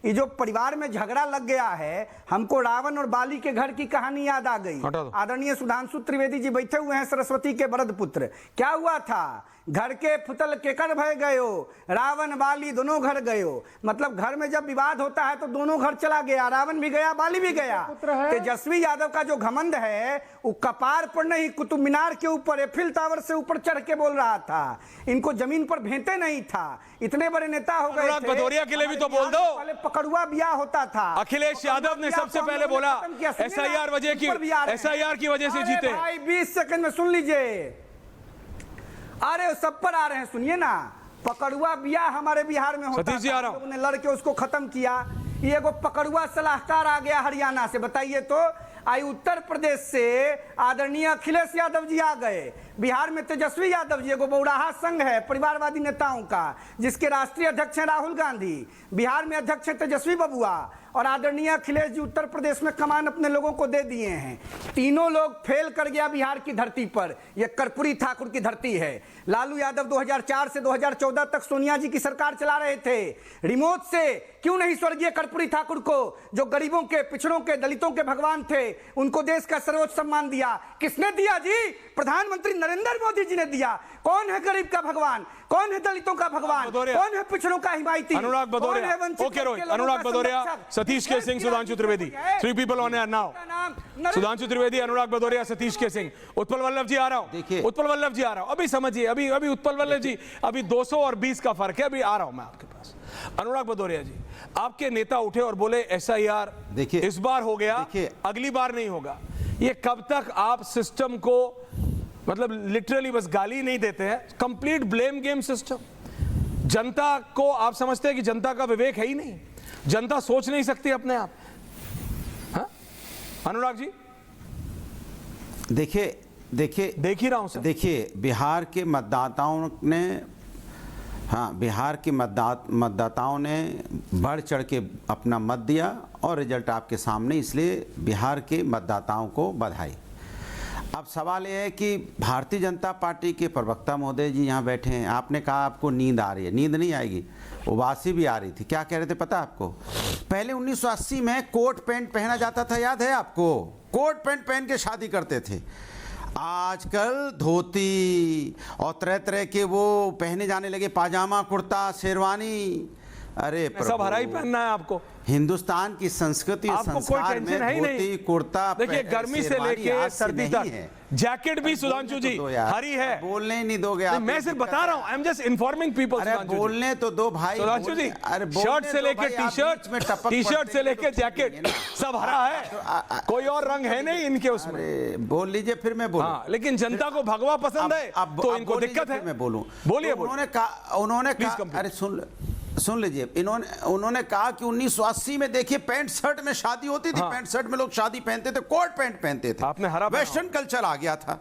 ये जो परिवार में झगड़ा लग गया है, हमको रावण और बाली के घर की कहानी याद आ गई। आदरणीय सुधांशु त्रिवेदी जी बैठे हुए हैं, सरस्वती के वरद पुत्र। क्या हुआ था? घर के फुतल केकर भय गयो, रावण बाली दोनों घर गयो। मतलब घर में जब विवाद होता है तो दोनों घर चला गया, रावण भी गया, बाली भी गया। तेजस्वी यादव का जो घमंड है वो कपार पर नहीं, कुतुब मीनार के ऊपर, एफिल टावर से ऊपर चढ़ के बोल रहा था। इनको जमीन पर भेंटे नहीं था। इतने बड़े नेता हो गए थे। भदौरिया के लिए भी तो बोल दो। पहले पकड़ुआ ब्याह होता था। अखिलेश यादव ने सबसे पहले बोला SIR की वजह से जीते। भाई 20 सेकंड में सुन लीजिए। अरे सब पर आ रहे हैं, सुनिए ना। पकड़ुआ ब्याह हमारे बिहार में होता था, लोगों ने लड़के उसको खत्म किया। ये एगो पकड़ुआ सलाहकार आ गया हरियाणा से, बताइए तो। आई उत्तर प्रदेश से आदरणीय अखिलेश यादव जी आ गए। बिहार में तेजस्वी यादव जी, एगो बौड़ाहा संघ है परिवारवादी नेताओं का, जिसके राष्ट्रीय अध्यक्ष हैं राहुल गांधी। बिहार में अध्यक्ष है तेजस्वी बबुआ, और आदरणीय अखिलेश जी उत्तर प्रदेश में कमान अपने लोगों को दे दिए हैं। तीनों लोग फेल कर गया बिहार की धरती पर। यह कर्पूरी ठाकुर की धरती है। लालू यादव 2004 से 2014 तक सोनिया जी की सरकार चला रहे थे। रिमोट से क्यों नहीं स्वर्गीय कर्पूरी ठाकुर को, जो गरीबों के, पिछड़ों के, दलितों के भगवान थे, उनको देश का सर्वोच्च सम्मान दिया? किसने दिया जी? प्रधानमंत्री नरेंद्र मोदी जी ने दिया। कौन है गरीब का भगवान? कौन है दलितों का भगवान? कौन है पिछड़ों का हिमायती? अनुराग भदौरिया, ओके रोहित, अनुराग भदौरिया, सतीश के Singh, Sudhanshu Trivedi, 3 people on air now। Sudhanshu Trivedi, अनुराग भदौरिया, सतीश के सिंह, उत्पल वल्लभ जी आ रहा हूं। उत्पल वल्लभ जी आ रहा हूं। अभी समझिए, अभी उत्पल वल्लभ जी, अभी 200 और 20 का फर्क है। अभी आ रहा हूं मैं आपके पास। अनुराग भदौरिया जी, आपके नेता उठे और बोले SIR देखिए इस बार हो गया, अगली बार नहीं होगा। ये कब तक आप सिस्टम को, मतलब लिटरली बस गाली नहीं देते हैं, कंप्लीट ब्लेम गेम सिस्टम। जनता को आप समझते हैं कि जनता का विवेक है ही नहीं, जनता सोच नहीं सकती अपने आप। हाँ? अनुराग जी देखिए देख ही रहा हूं सर। देखिए, बिहार के मतदाताओं ने, हाँ, बिहार के मतदाताओं ने बढ़ चढ़ के अपना मत दिया और रिजल्ट आपके सामने, इसलिए बिहार के मतदाताओं को बधाई। अब सवाल यह है कि भारतीय जनता पार्टी के प्रवक्ता महोदय जी यहाँ बैठे हैं। आपने कहा आपको नींद आ रही है। नींद नहीं आएगी, उबासी भी आ रही थी। क्या कह रहे थे पता आपको? पहले 1980 में कोट पैंट पहना जाता था, याद है आपको? कोट पैंट पहन के शादी करते थे। आजकल धोती और तरह तरह के वो पहने जाने लगे, पाजामा कुर्ता शेरवानी। अरे सब हरा ही पहनना है आपको। हिंदुस्तान की संस्कृति आपको कोई संस्कार टेंशन में है ही धोती नहीं। कुर्ता, देखिए गर्मी से लेके सर्दी तक जैकेट भी सुधांशु जी हरी है। बोलने ही नहीं दोगे आप। मैं सिर्फ बता रहा हूँ, I am just informing people. अरे बोलने तो दो भाई सुधांशु जी, शर्ट से लेके टी शर्ट से लेके जैकेट सब हरा है, कोई और रंग है नहीं इनके उसमें। बोल लीजिए फिर मैं बोलूं। हाँ, लेकिन जनता को भगवा पसंद है तो इनको दिक्कत है। मैं बोलूं, बोलिए। उन्होंने कहा अरे सुन लीजिए, उन्होंने कहा कि 1980 में देखिए पैंट शर्ट में शादी होती थी। पैंट शर्ट में लोग शादी पहनते थे, कोट पैंट पहनते थे, आपने हरा वेस्टर्न कल्चर आ गया था।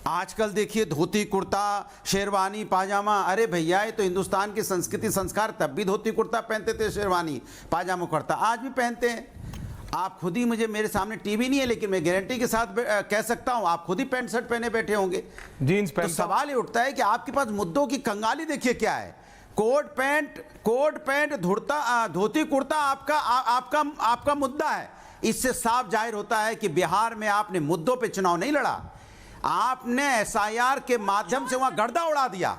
आजकल देखिए धोती कुर्ता शेरवानी पाजामा। अरे भैया ये तो हिंदुस्तान की संस्कृति संस्कार, तब भी धोती कुर्ता पहनते थे, शेरवानी पाजामा कुर्ता आज भी पहनते हैं। आप खुद ही, मुझे मेरे सामने टीवी नहीं है लेकिन मैं गारंटी के साथ कह सकता हूं आप खुद ही पैंट शर्ट पहने बैठे होंगे, जीन्स पहन। तो सवाल ये उठता है कि आपके पास मुद्दों की कंगाली देखिए क्या है। कोट पैंट धोती कुर्ता आपका मुद्दा है। इससे साफ जाहिर होता है कि बिहार में आपने मुद्दों पे चुनाव नहीं लड़ा, आपने एसआईआर के माध्यम से वहां गर्दा उड़ा दिया।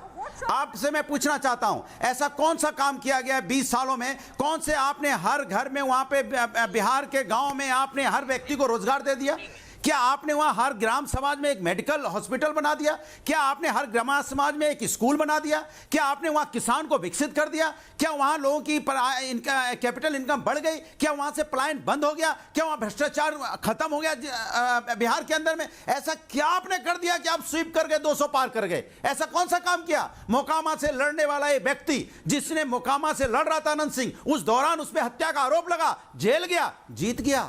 आपसे मैं पूछना चाहता हूं, ऐसा कौन सा काम किया गया 20 सालों में? कौन से आपने हर घर में वहां पे बिहार के गांव में आपने हर व्यक्ति को रोजगार दे दिया? क्या आपने वहां हर ग्राम समाज में एक मेडिकल हॉस्पिटल बना दिया? क्या आपने हर ग्राम समाज में एक स्कूल बना दिया? क्या आपने वहां किसान को विकसित कर दिया? क्या वहां लोगों की कैपिटल इनकम बढ़ गई? क्या वहां से पलायन बंद हो गया? क्या वहां भ्रष्टाचार खत्म हो गया बिहार के अंदर में? ऐसा क्या आपने कर दिया कि आप स्वीप कर गए, 200 पार कर गए? ऐसा कौन सा काम किया? मोकामा से लड़ने वाला एक व्यक्ति, जिसने मोकामा से लड़ रहा था अनंत सिंह, उस दौरान उस पर हत्या का आरोप लगा, जेल गया, जीत गया।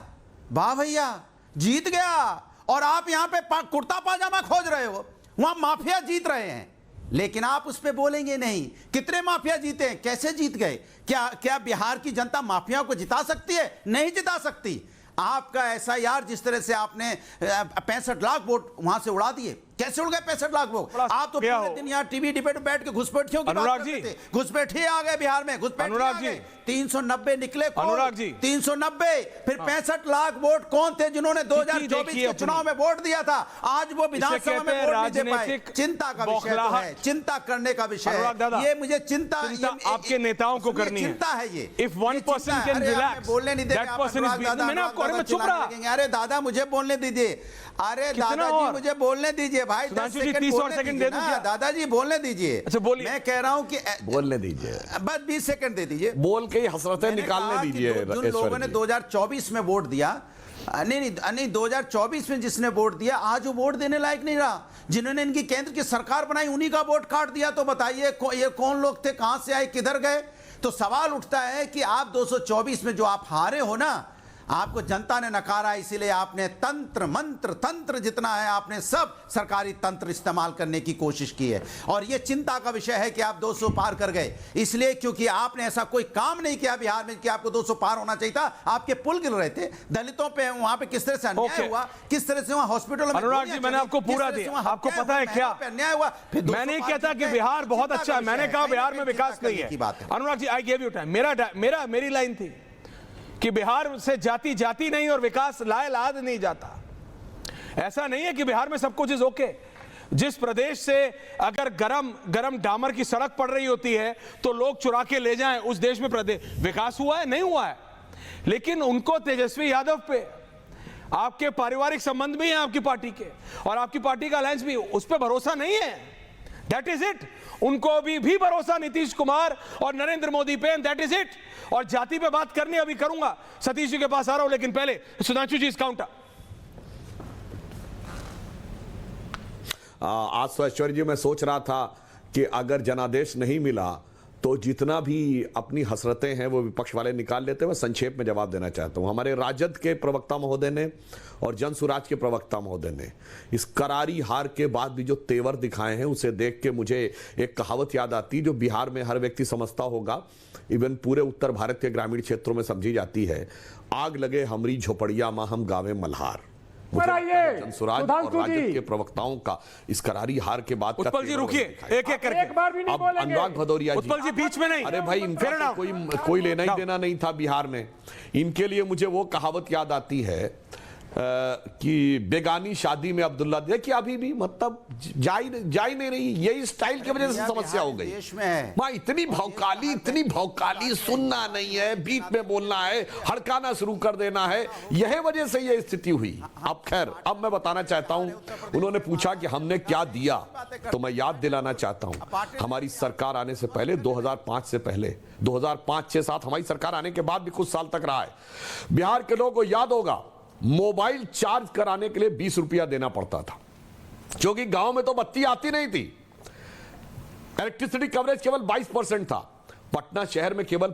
वाह भैया, जीत गया। और आप यहां पे कुर्ता पाजामा खोज रहे हो, वहां माफिया जीत रहे हैं, लेकिन आप उस पे बोलेंगे नहीं। कितने माफिया जीते हैं, कैसे जीत गए? क्या बिहार की जनता माफिया को जिता सकती है? नहीं जिता सकती। आपका एसआईआर जिस तरह से आपने 65 लाख वोट वहां से उड़ा दिए, कैसे उड़ गए 65 लाख वोट? आप तो पूरे दिन यहाँ टीवी डिबेट में बैठ के घुसपैठियों की बात करते थे। घुसपैठिए आ गए बिहार में, घुसपैठिए आ गए। 390 निकले, अनुराग जी 390, फिर 65 लाख वोट कौन थे जिन्होंने 2024 के चुनाव में वोट दिया था? आज वो विधानसभा में वोट नहीं दे पाए। चिंता का विषय तो है, चिंता करने का विषय है ये। मुझे चिंता आपके नेताओं को करनी है, चिंता है ये। If one person can relax, बोलने नहीं देंगे। मैंने आपको चुप रहा। अरे दादा मुझे बोलने दीजिए, अरे दादाजी मुझे बोलने दीजिए भाई, 10 सेकंड दे दूं? दादाजी बोलने दीजिए। अच्छा बोलिए। मैं कह रहा हूं कि बोलने दीजिए, बस 20 सेकंड दे दीजिए, बोल के हसरतें निकालने दीजिए। जिन लोगों ने 2024 में वोट दिया, नहीं 2024 में जिसने वोट दिया आज वो वोट देने लायक नहीं रहा। जिन्होंने इनकी केंद्र की सरकार बनाई उन्हीं का वोट काट दिया। तो बताइए ये कौन लोग थे, कहां से आए, किधर गए? तो सवाल उठता है कि आप 224 में जो आप हारे हो ना, आपको जनता ने नकारा, इसीलिए आपने तंत्र मंत्र तंत्र जितना है आपने सब सरकारी तंत्र इस्तेमाल करने की कोशिश की है। और यह चिंता का विषय है कि आप 200 पार कर गए, इसलिए क्योंकि आपने ऐसा कोई काम नहीं किया बिहार में कि आपको 200 पार होना चाहिए था। आपके पुल गिर रहे थे, दलितों पे वहां पे किस तरह से अन्याय हुआ, किस तरह से वहां हॉस्पिटल में। अनुराग जी मैंने आपको पूरा दिया, आपको पता है क्या अन्याय हुआ? मैं नहीं कहता कि बिहार बहुत अच्छा है, मैंने कहा बिहार में विकास नहीं है। Anurag ji I give you time. मेरी लाइन थी कि बिहार से जाति नहीं और विकास लाद नहीं जाता। ऐसा नहीं है कि बिहार में सब कुछ इज ओके। जिस प्रदेश से अगर गरम डामर की सड़क पड़ रही होती है तो लोग चुरा के ले जाएं, उस देश में विकास हुआ है? नहीं हुआ है। लेकिन उनको तेजस्वी यादव पे आपके पारिवारिक संबंध भी हैं आपकी पार्टी के, और आपकी पार्टी का अलायंस भी, उस पर भरोसा नहीं है। That is it. उनको भी भरोसा नीतीश कुमार और नरेंद्र मोदी पे, दैट इज इट। और जाति पे बात करनी अभी करूंगा, सतीश जी के पास आ रहा हूं, लेकिन पहले सुधांशु जी इस काउंटर। आज तो ऐश्वर्य जी मैं सोच रहा था कि अगर जनादेश नहीं मिला तो जितना भी अपनी हसरतें हैं वो विपक्ष वाले निकाल लेते हैं। मैं संक्षेप में जवाब देना चाहता हूं। हमारे राजद के प्रवक्ता महोदय ने और जन सुराज के प्रवक्ता महोदय ने इस करारी हार के बाद भी जो तेवर दिखाए हैं उसे देख के मुझे एक कहावत याद आती, जो बिहार में हर व्यक्ति समझता होगा, इवन पूरे उत्तर भारत के ग्रामीण क्षेत्रों में समझी जाती है। आग लगे हमरी झोपड़िया मां हम गावे मल्हार। जनसुराज और राजद के प्रवक्ताओं का इस करारी हार के बाद उत्पल जी रुकिए, एक एक करके। एक बार भी नहीं बोलेंगे। अनुराग भदौरिया जी, उत्पल जी बीच में नहीं। अरे भाई इनका कोई लेना ही देना नहीं था बिहार में। इनके लिए मुझे वो कहावत याद आती है, कि बेगानी शादी में अब्दुल्ला देखिए अभी भी मतलब जा ही नहीं रही, यही स्टाइल की वजह से समस्या हो गई। देश में है मां इतनी भौकाली सुनना नहीं है, बीच में बोलना है, हड़काना शुरू कर देना है, यह वजह से यह स्थिति हुई। अब खैर अब मैं बताना चाहता हूं, उन्होंने पूछा कि हमने क्या दिया, तो मैं याद दिलाना चाहता हूं हमारी सरकार आने से पहले 2005 से पहले 2005, 6, 7 हमारी सरकार आने के बाद भी कुछ साल तक रहा है। बिहार के लोगों को याद होगा मोबाइल चार्ज कराने के लिए 20 रुपया देना पड़ता था, क्योंकि गांव में तो बत्ती आती नहीं थी। इलेक्ट्रिसिटी कवरेज केवल 22% था। पटना शहर में केवल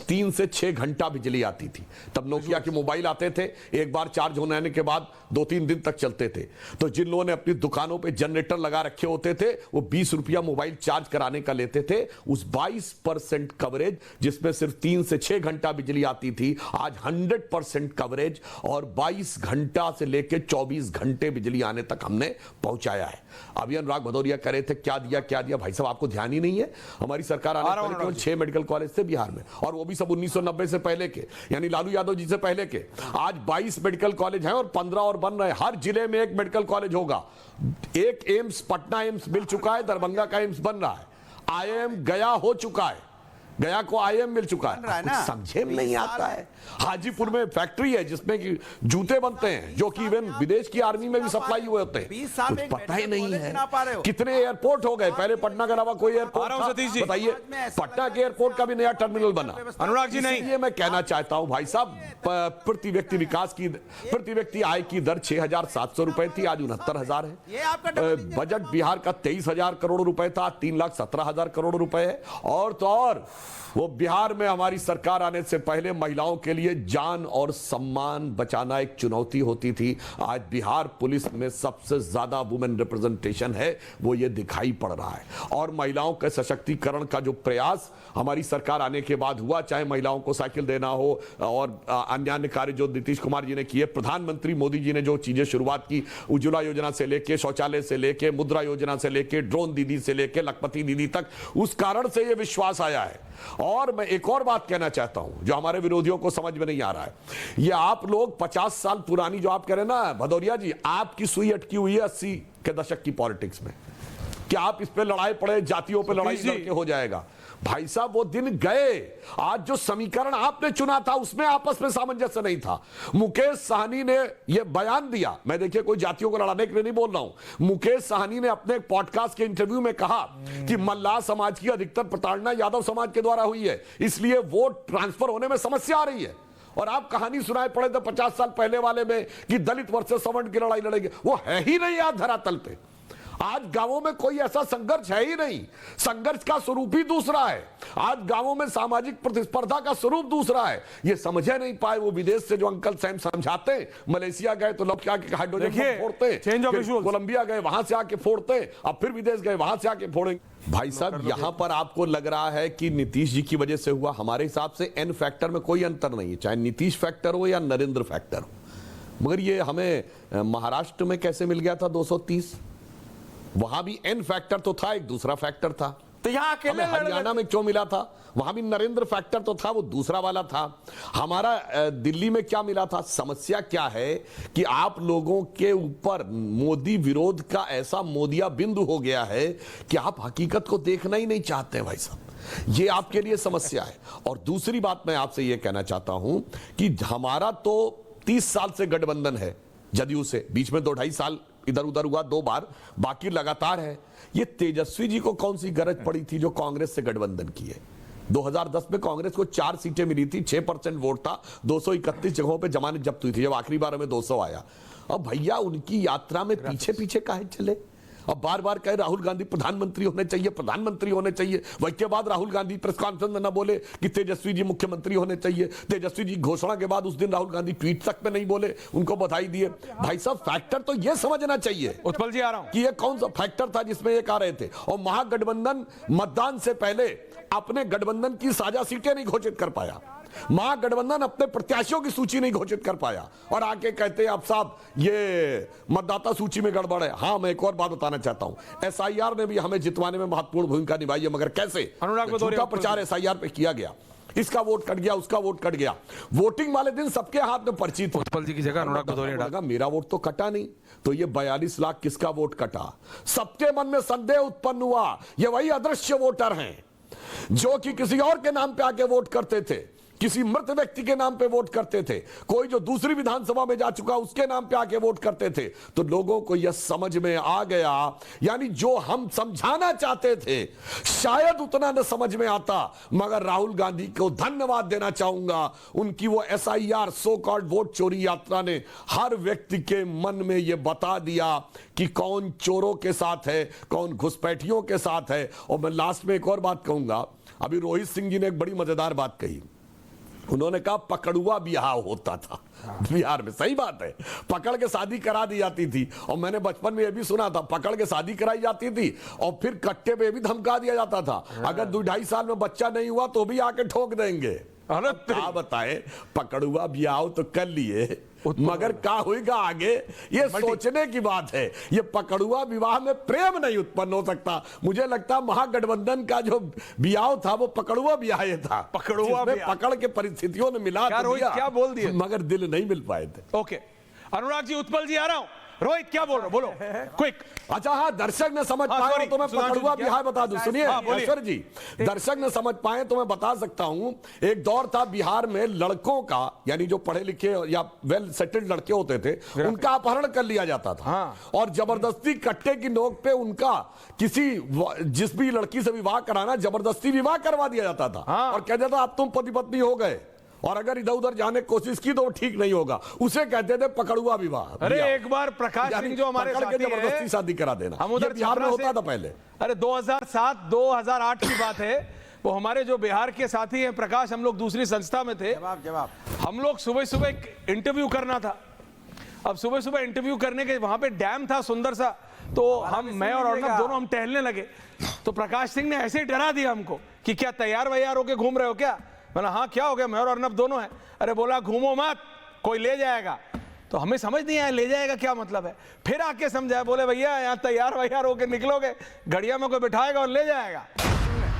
3 से 6 घंटा बिजली आती थी। तब नोकिया के मोबाइल आते थे, एक बार चार्ज होने के बाद 2-3 दिन तक चलते थे। तो जिन लोगों ने अपनी दुकानों पे जनरेटर लगा रखे होते थे वो 20 रुपया मोबाइल चार्ज कराने का लेते थे। उस 22% कवरेज जिसमें सिर्फ 3 से 6 घंटा बिजली आती थी, आज 100% कवरेज और 22 घंटा से लेकर 24 घंटे बिजली आने तक हमने पहुंचाया है। अभी अनुराग भदौरिया कह रहे थे क्या दिया भाई साहब, आपको ध्यान ही नहीं है। हमारी सरकार आने से पहले 6 मेडिकल कॉलेज थे बिहार में, और वो भी सब 1990 से पहले के, यानी लालू यादव जी से पहले के। आज 22 मेडिकल कॉलेज हैं और 15 और बन रहे हैं। हर जिले में एक मेडिकल कॉलेज होगा। एक एम्स, पटना एम्स मिल चुका है, दरभंगा का एम्स बन रहा है, आईएम गया हो चुका है, गया को आईएम मिल चुका है। कुछ समझे में नहीं आता है। हाजीपुर में फैक्ट्री है जिसमें कि जूते बनते हैं, जो कि इवन विदेश की आर्मी में भी सप्लाई हुए होते हैं। कुछ पता ही नहीं है। कितने एयरपोर्ट हो गए, पहले पटना के अलावा कोई एयरपोर्ट था? बताइए, पटना के एयरपोर्ट का भी नया टर्मिनल बना। अनुराग जी नहीं, ये मैं कहना चाहता हूं भाई साहब, प्रति व्यक्ति आय की दर 6,700 रुपए थी, आज 69,000 है। बजट बिहार का 23,000 करोड़ रुपए था, 3,17,000 करोड़ रुपए है। और तो और वो बिहार में हमारी सरकार आने से पहले महिलाओं के लिए जान और सम्मान बचाना एक चुनौती होती थी। आज बिहार पुलिस में सबसे ज्यादा वुमेन रिप्रेजेंटेशन है, वो ये दिखाई पड़ रहा है। और महिलाओं के सशक्तिकरण का जो प्रयास हमारी सरकार आने के बाद हुआ, चाहे महिलाओं को साइकिल देना हो और अन्य कार्य जो नीतीश कुमार जी ने किए, प्रधानमंत्री मोदी जी ने जो चीजें शुरुआत की, उज्ज्वला योजना से लेके, शौचालय से लेके, मुद्रा योजना से लेके, ड्रोन दीदी से लेके, लखपति दीदी तक, उस कारण से यह विश्वास आया है। और मैं एक और बात कहना चाहता हूं जो हमारे विरोधियों को समझ में नहीं आ रहा है। ये आप लोग 50 साल पुरानी जो आप कह रहे हैं ना भदौरिया जी, आपकी सुई अटकी हुई है 80 के दशक की पॉलिटिक्स में, कि आप इस पे लड़ाई पड़े, जातियों पे लड़ाई करके हो जाएगा। भाई साहब वो दिन गए। आज जो समीकरण आपने चुना था उसमें आपस में सामंजस्य नहीं था। मुकेश साहनी ने यह बयान दिया, मैं देखिए कोई जातियों को लड़ाने के लिए नहीं बोल रहा हूं। मुकेश साहनी ने अपने एक पॉडकास्ट के इंटरव्यू में कहा कि मल्लाह समाज की अधिकतर प्रताड़ना यादव समाज के द्वारा हुई है, इसलिए वोट ट्रांसफर होने में समस्या आ रही है। और आप कहानी सुनाए पड़े थे 50 साल पहले वाले में कि दलित वर्सेस सवर्ण की लड़ाई लड़ेंगे, वो है ही नहीं आज धरातल पे। आज गांवों में कोई ऐसा संघर्ष है ही नहीं। संघर्ष का स्वरूप ही दूसरा है। आज गांवों में सामाजिक प्रतिस्पर्धा का स्वरूप दूसरा है। ये समझे नहीं पाए वो विदेश से जो अंकल सैम समझाते, मलेशिया गए तो लोग आके हाइड्रोजन बम फोड़ते, कोलंबिया गए वहां से आके फोड़ते, अब फिर विदेश गए वहां से आके फोड़ेंगे। भाई साहब यहां पर आपको लग रहा है कि नीतीश जी की वजह से हुआ, हमारे हिसाब से एन फैक्टर में कोई अंतर नहीं है, चाहे नीतीश फैक्टर हो या नरेंद्र फैक्टर हो। मगर ये हमें महाराष्ट्र में कैसे मिल गया था 230, वहां भी एन फैक्टर तो था, एक दूसरा फैक्टर था। तो यहां अकेले हरियाणा में क्यों मिला था, वहां भी नरेंद्र फैक्टर तो था, वो दूसरा वाला था। हमारा दिल्ली में क्या मिला था? समस्या क्या है कि आप लोगों के ऊपर मोदी विरोध का ऐसा मोदिया बिंदु हो गया है कि आप हकीकत को देखना ही नहीं चाहते भाई साहब। ये आपके लिए समस्या है। और दूसरी बात मैं आपसे ये कहना चाहता हूं कि हमारा तो 30 साल से गठबंधन है जदयू से, बीच में 2-2.5 साल इधर उधर हुआ 2 बार, बाकी लगातार है। ये तेजस्वी जी को कौन सी गरज पड़ी थी जो कांग्रेस से गठबंधन किए? 2010 में कांग्रेस को 4 सीटें मिली थी, 6% वोट था, 231 जगहों पे जमानत जब्त हुई थी, जब आखिरी बार में 200 आया। अब भैया उनकी यात्रा में पीछे पीछे काहे चले? अब बार बार कहे राहुल गांधी प्रधानमंत्री होने चाहिए, प्रधानमंत्री होने चाहिए। वही के बाद राहुल गांधी प्रेस कॉन्फ्रेंस में न बोले कि तेजस्वी जी मुख्यमंत्री होने चाहिए। तेजस्वी जी घोषणा के बाद उस दिन राहुल गांधी ट्वीट तक में नहीं बोले, उनको बधाई दिए। भाई साहब फैक्टर तो ये समझना चाहिए, उत्पल जी आ रहा हूं, कि ये कौन सा फैक्टर था जिसमें ये कह रहे थे। और महागठबंधन मतदान से पहले अपने गठबंधन की साझा सीटें नहीं घोषित कर पाया, महागठबंधन अपने प्रत्याशियों की सूची नहीं घोषित कर पाया, और आके कहते हैं अब साहब ये मतदाता सूची में गड़बड़ है। हाँ, मैं एक और बात बताना चाहता हूं, एसआईआर ने भी हमें जितवाने में महत्वपूर्ण भूमिका निभाई है, मगर कैसे? झूठा प्रचार एसआईआर पे किया गया। इसका वोट कट गया, उसका वोट कट गया। वोटिंग वाले दिन सबके हाथ में पर्ची थी। उत्पल जी की जगह अनुराग भदौरिया डाला। मेरा वोट तो कटा नहीं, तो ये 42 लाख किसका वोट कटा? सबके मन में संदेह उत्पन्न हुआ, ये वही अदृश्य वोटर हैं जो कि किसी और के नाम पे आके वोट करते थे, किसी मृत व्यक्ति के नाम पे वोट करते थे, कोई जो दूसरी विधानसभा में जा चुका उसके नाम पे आके वोट करते थे। तो लोगों को यह समझ में आ गया, यानी जो हम समझाना चाहते थे शायद उतना न समझ में आता, मगर राहुल गांधी को धन्यवाद देना चाहूंगा, उनकी वो SIR सो कॉल्ड वोट चोरी यात्रा ने हर व्यक्ति के मन में यह बता दिया कि कौन चोरों के साथ है, कौन घुसपैठियों के साथ है। और मैं लास्ट में एक और बात कहूंगा, अभी रोहित सिंह जी ने एक बड़ी मजेदार बात कही, उन्होंने कहा पकड़ुआ ब्याह होता था बिहार में। सही बात है, पकड़ के शादी करा दी जाती थी, और मैंने बचपन में यह भी सुना था पकड़ के शादी कराई जाती थी और फिर कट्टे पे भी धमका दिया जाता था, अगर 2-2.5 साल में बच्चा नहीं हुआ तो भी आके ठोक देंगे। क्या बताए, पकड़ुआ ब्याह तो कर लिए, मगर क्या होगा आगे ये सोचने की बात है। ये पकड़ुआ विवाह में प्रेम नहीं उत्पन्न हो सकता। मुझे लगता महागठबंधन का जो ब्याह था वो पकड़ुआ ब्याह था, पकड़ुआ पकड़ के परिस्थितियों ने मिला तो दिया, क्या बोल दिया, मगर दिल नहीं मिल पाए थे। ओके अनुराग जी, उत्पल जी आ रहा हूं। रोहित क्या बोल रहे, बोलो क्विक। अच्छा हाँ, दर्शक ने समझ पाए तो मैं पकड़ुआ बिहार बता दूं। सुनिए सर जी, दर्शक ने समझ पाए तो मैं बता सकता हूं। एक दौर था बिहार में लड़कों का, यानी जो पढ़े लिखे या वेल सेटल्ड लड़के होते थे, उनका अपहरण कर लिया जाता था और जबरदस्ती कट्टे की नोक पे उनका किसी जिस भी लड़की से विवाह कराना, जबरदस्ती विवाह करवा दिया जाता था और कहते था अब तुम पति पत्नी हो गए, और अगर इधर उधर जाने की कोशिश की तो वो ठीक नहीं होगा, उसे कहते थे पकड़ुआ विवाह। अरे एक बार प्रकाश सिंह जो हमारे साथी हैं, जबरदस्ती शादी करा देना, हम उधर बिहार में होता था पहले। अरे 2007-2008 की बात है, वो हमारे जो बिहार के साथी हैं प्रकाश, हम लोग दूसरी संस्था में थे। जवाब हम लोग सुबह सुबह इंटरव्यू करना था। अब सुबह सुबह इंटरव्यू करने के वहां पे डैम था सुंदर सा, तो मैं और अर्नब दोनों हम टहलने लगे, तो प्रकाश सिंह ने ऐसे ही डरा दिया हमको कि क्या तैयार वैयार होके घूम रहे हो क्या? मैंने हाँ क्या हो गया, मैं और अर्नब दोनों हैं। अरे बोला घूमो मत, कोई ले जाएगा। तो हमें समझ नहीं आया ले जाएगा क्या मतलब है। फिर आके समझाया, बोले भैया यहाँ तैयार वैयार होके निकलोगे, घड़िया में कोई बिठाएगा और ले जाएगा।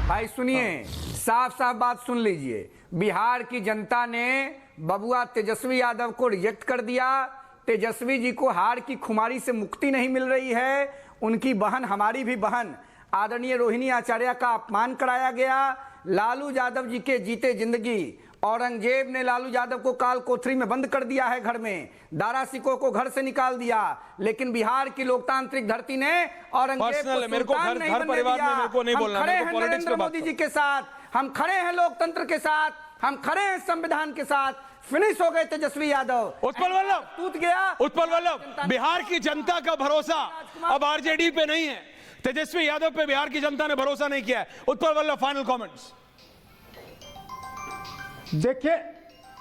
भाई सुनिए, साफ साफ बात सुन लीजिए, बिहार की जनता ने बबुआ तेजस्वी यादव को रिजेक्ट कर दिया। तेजस्वी जी को हार की खुमारी से मुक्ति नहीं मिल रही है। उनकी बहन, हमारी भी बहन आदरणीय रोहिणी आचार्य का अपमान कराया गया। लालू यादव जी के जीते जिंदगी औरंगजेब ने लालू यादव को काल कोठरी में बंद कर दिया है, घर में दारा सिकोह को घर से निकाल दिया, लेकिन बिहार की लोकतांत्रिक धरती ने औरंगजेब को सुल्तान नहीं बनने दिया। हम खड़े हैं नरेंद्र मोदी जी के साथ, हम खड़े हैं लोकतंत्र के साथ, हम खड़े हैं संविधान के साथ। फिनिश हो गए तेजस्वी यादव। उत्पल वल्लभ टूट गया। उत्पल वल्लभ, बिहार की जनता का भरोसा अब आरजेडी पे नहीं है, तेजस्वी यादव पे बिहार की जनता ने भरोसा नहीं किया है। Utpal Vallabh, final comments.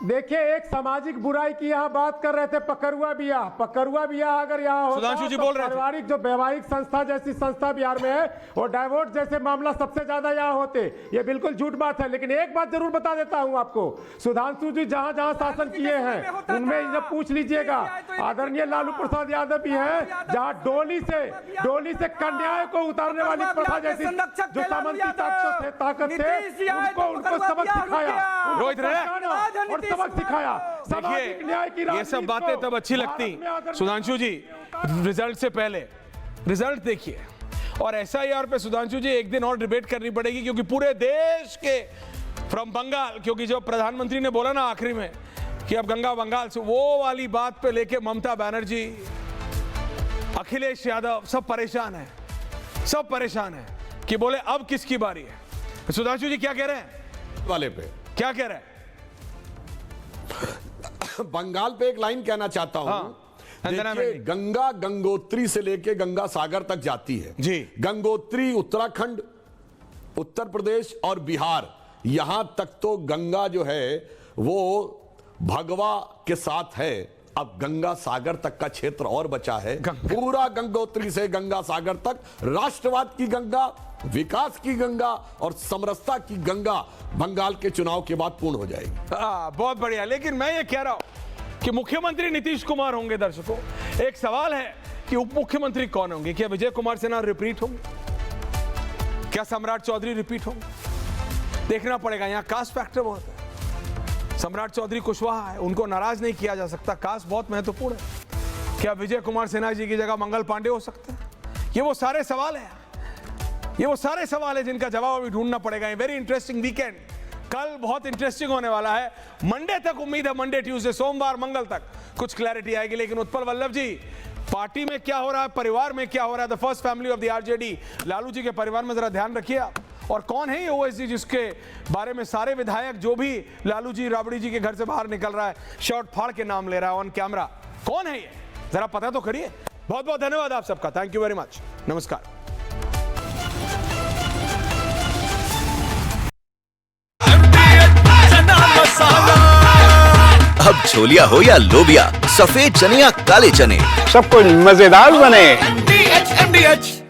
देखिए एक सामाजिक बुराई की यहाँ बात कर रहे थे, पकड़ुआ बियाह अगर यहाँ होता जी तो बोल रहे थे, पारिवारिक जो वैवाहिक संस्था जैसी संस्था बिहार में है और डाइवोर्स जैसे मामला सबसे ज्यादा यहाँ होते। ये बिल्कुल झूठ बात है। लेकिन एक बात जरूर बता देता हूँ आपको, सुधांशु जी जहाँ जहाँ शासन किए हैं उनमें जब पूछ लीजिएगा, आदरणीय लालू प्रसाद यादव भी है, जहाँ डोली से कन्याओं को उतारने वाली प्रथा जैसी जो सामंती ताकत थे, उनको सबक सिखाया, और सबक सिखाया। सामाजिक न्याय की ये सब बातें तब अच्छी लगती। सुधांशु जी, रिजल्ट से पहले रिजल्ट देखिए, और SIR पे सुधांशु जी एक दिन और डिबेट करनी पड़ेगी, क्योंकि पूरे देश के फ्रॉम बंगाल, क्योंकि जो प्रधानमंत्री ने बोला ना आखिरी में कि अब गंगा बंगाल से, वो वाली बात पे लेके ममता बनर्जी, अखिलेश यादव सब परेशान है कि बोले अब किसकी बारी है। सुधांशु जी क्या कह रहे हैं वाले पे, क्या कह रहे हैं? बंगाल पे एक लाइन कहना चाहता हूं। देखिए, गंगा गंगोत्री से लेके गंगा सागर तक जाती है जी। गंगोत्री उत्तराखंड, उत्तर प्रदेश और बिहार, यहां तक तो गंगा जो है वो भगवा के साथ है। अब गंगा सागर तक का क्षेत्र और बचा है। पूरा गंगोत्री से गंगा सागर तक राष्ट्रवाद की गंगा, विकास की गंगा और समरसता की गंगा बंगाल के चुनाव के बाद पूर्ण हो जाएगी। बहुत बढ़िया। लेकिन मैं ये कह रहा हूं कि मुख्यमंत्री नीतीश कुमार होंगे। दर्शकों, एक सवाल है कि उप मुख्यमंत्री कौन होंगे? क्या विजय कुमार सिन्हा रिपीट होंगे? क्या सम्राट चौधरी रिपीट होंगे? देखना पड़ेगा। यहाँ कास्ट फैक्टर बहुत है। सम्राट चौधरी कुशवाहा है, उनको नाराज नहीं किया जा सकता। कास्ट बहुत महत्वपूर्ण है। क्या विजय कुमार सिन्हा जी की जगह मंगल पांडे हो सकता है? ये वो सारे सवाल है, ये वो सारे सवाल है जिनका जवाब अभी ढूंढना पड़ेगा। वेरी इंटरेस्टिंग वीकेंड, कल बहुत इंटरेस्टिंग होने वाला है। मंडे तक उम्मीद है, मंडे ट्यूसडे सोमवार मंगल तक कुछ क्लैरिटी आएगी। लेकिन उत्पल वल्लभ जी, पार्टी में क्या हो रहा है, परिवार में क्या हो रहा है, the first family of the RJD, Lalu ji के परिवार में जरा ध्यान रखिए आप। और कौन है ये ओवैसी जिसके बारे में सारे विधायक, जो भी लालू जी राबड़ी जी के घर से बाहर निकल रहा है, शॉर्ट फाड़ के नाम ले रहा है ऑन कैमरा, कौन है ये, जरा पता तो करिए। बहुत बहुत धन्यवाद आप सबका, थैंक यू वेरी मच, नमस्कार। अब छोलिया हो या लोबिया, सफेद चने या काले चने, सब कुछ मजेदार बने। MDH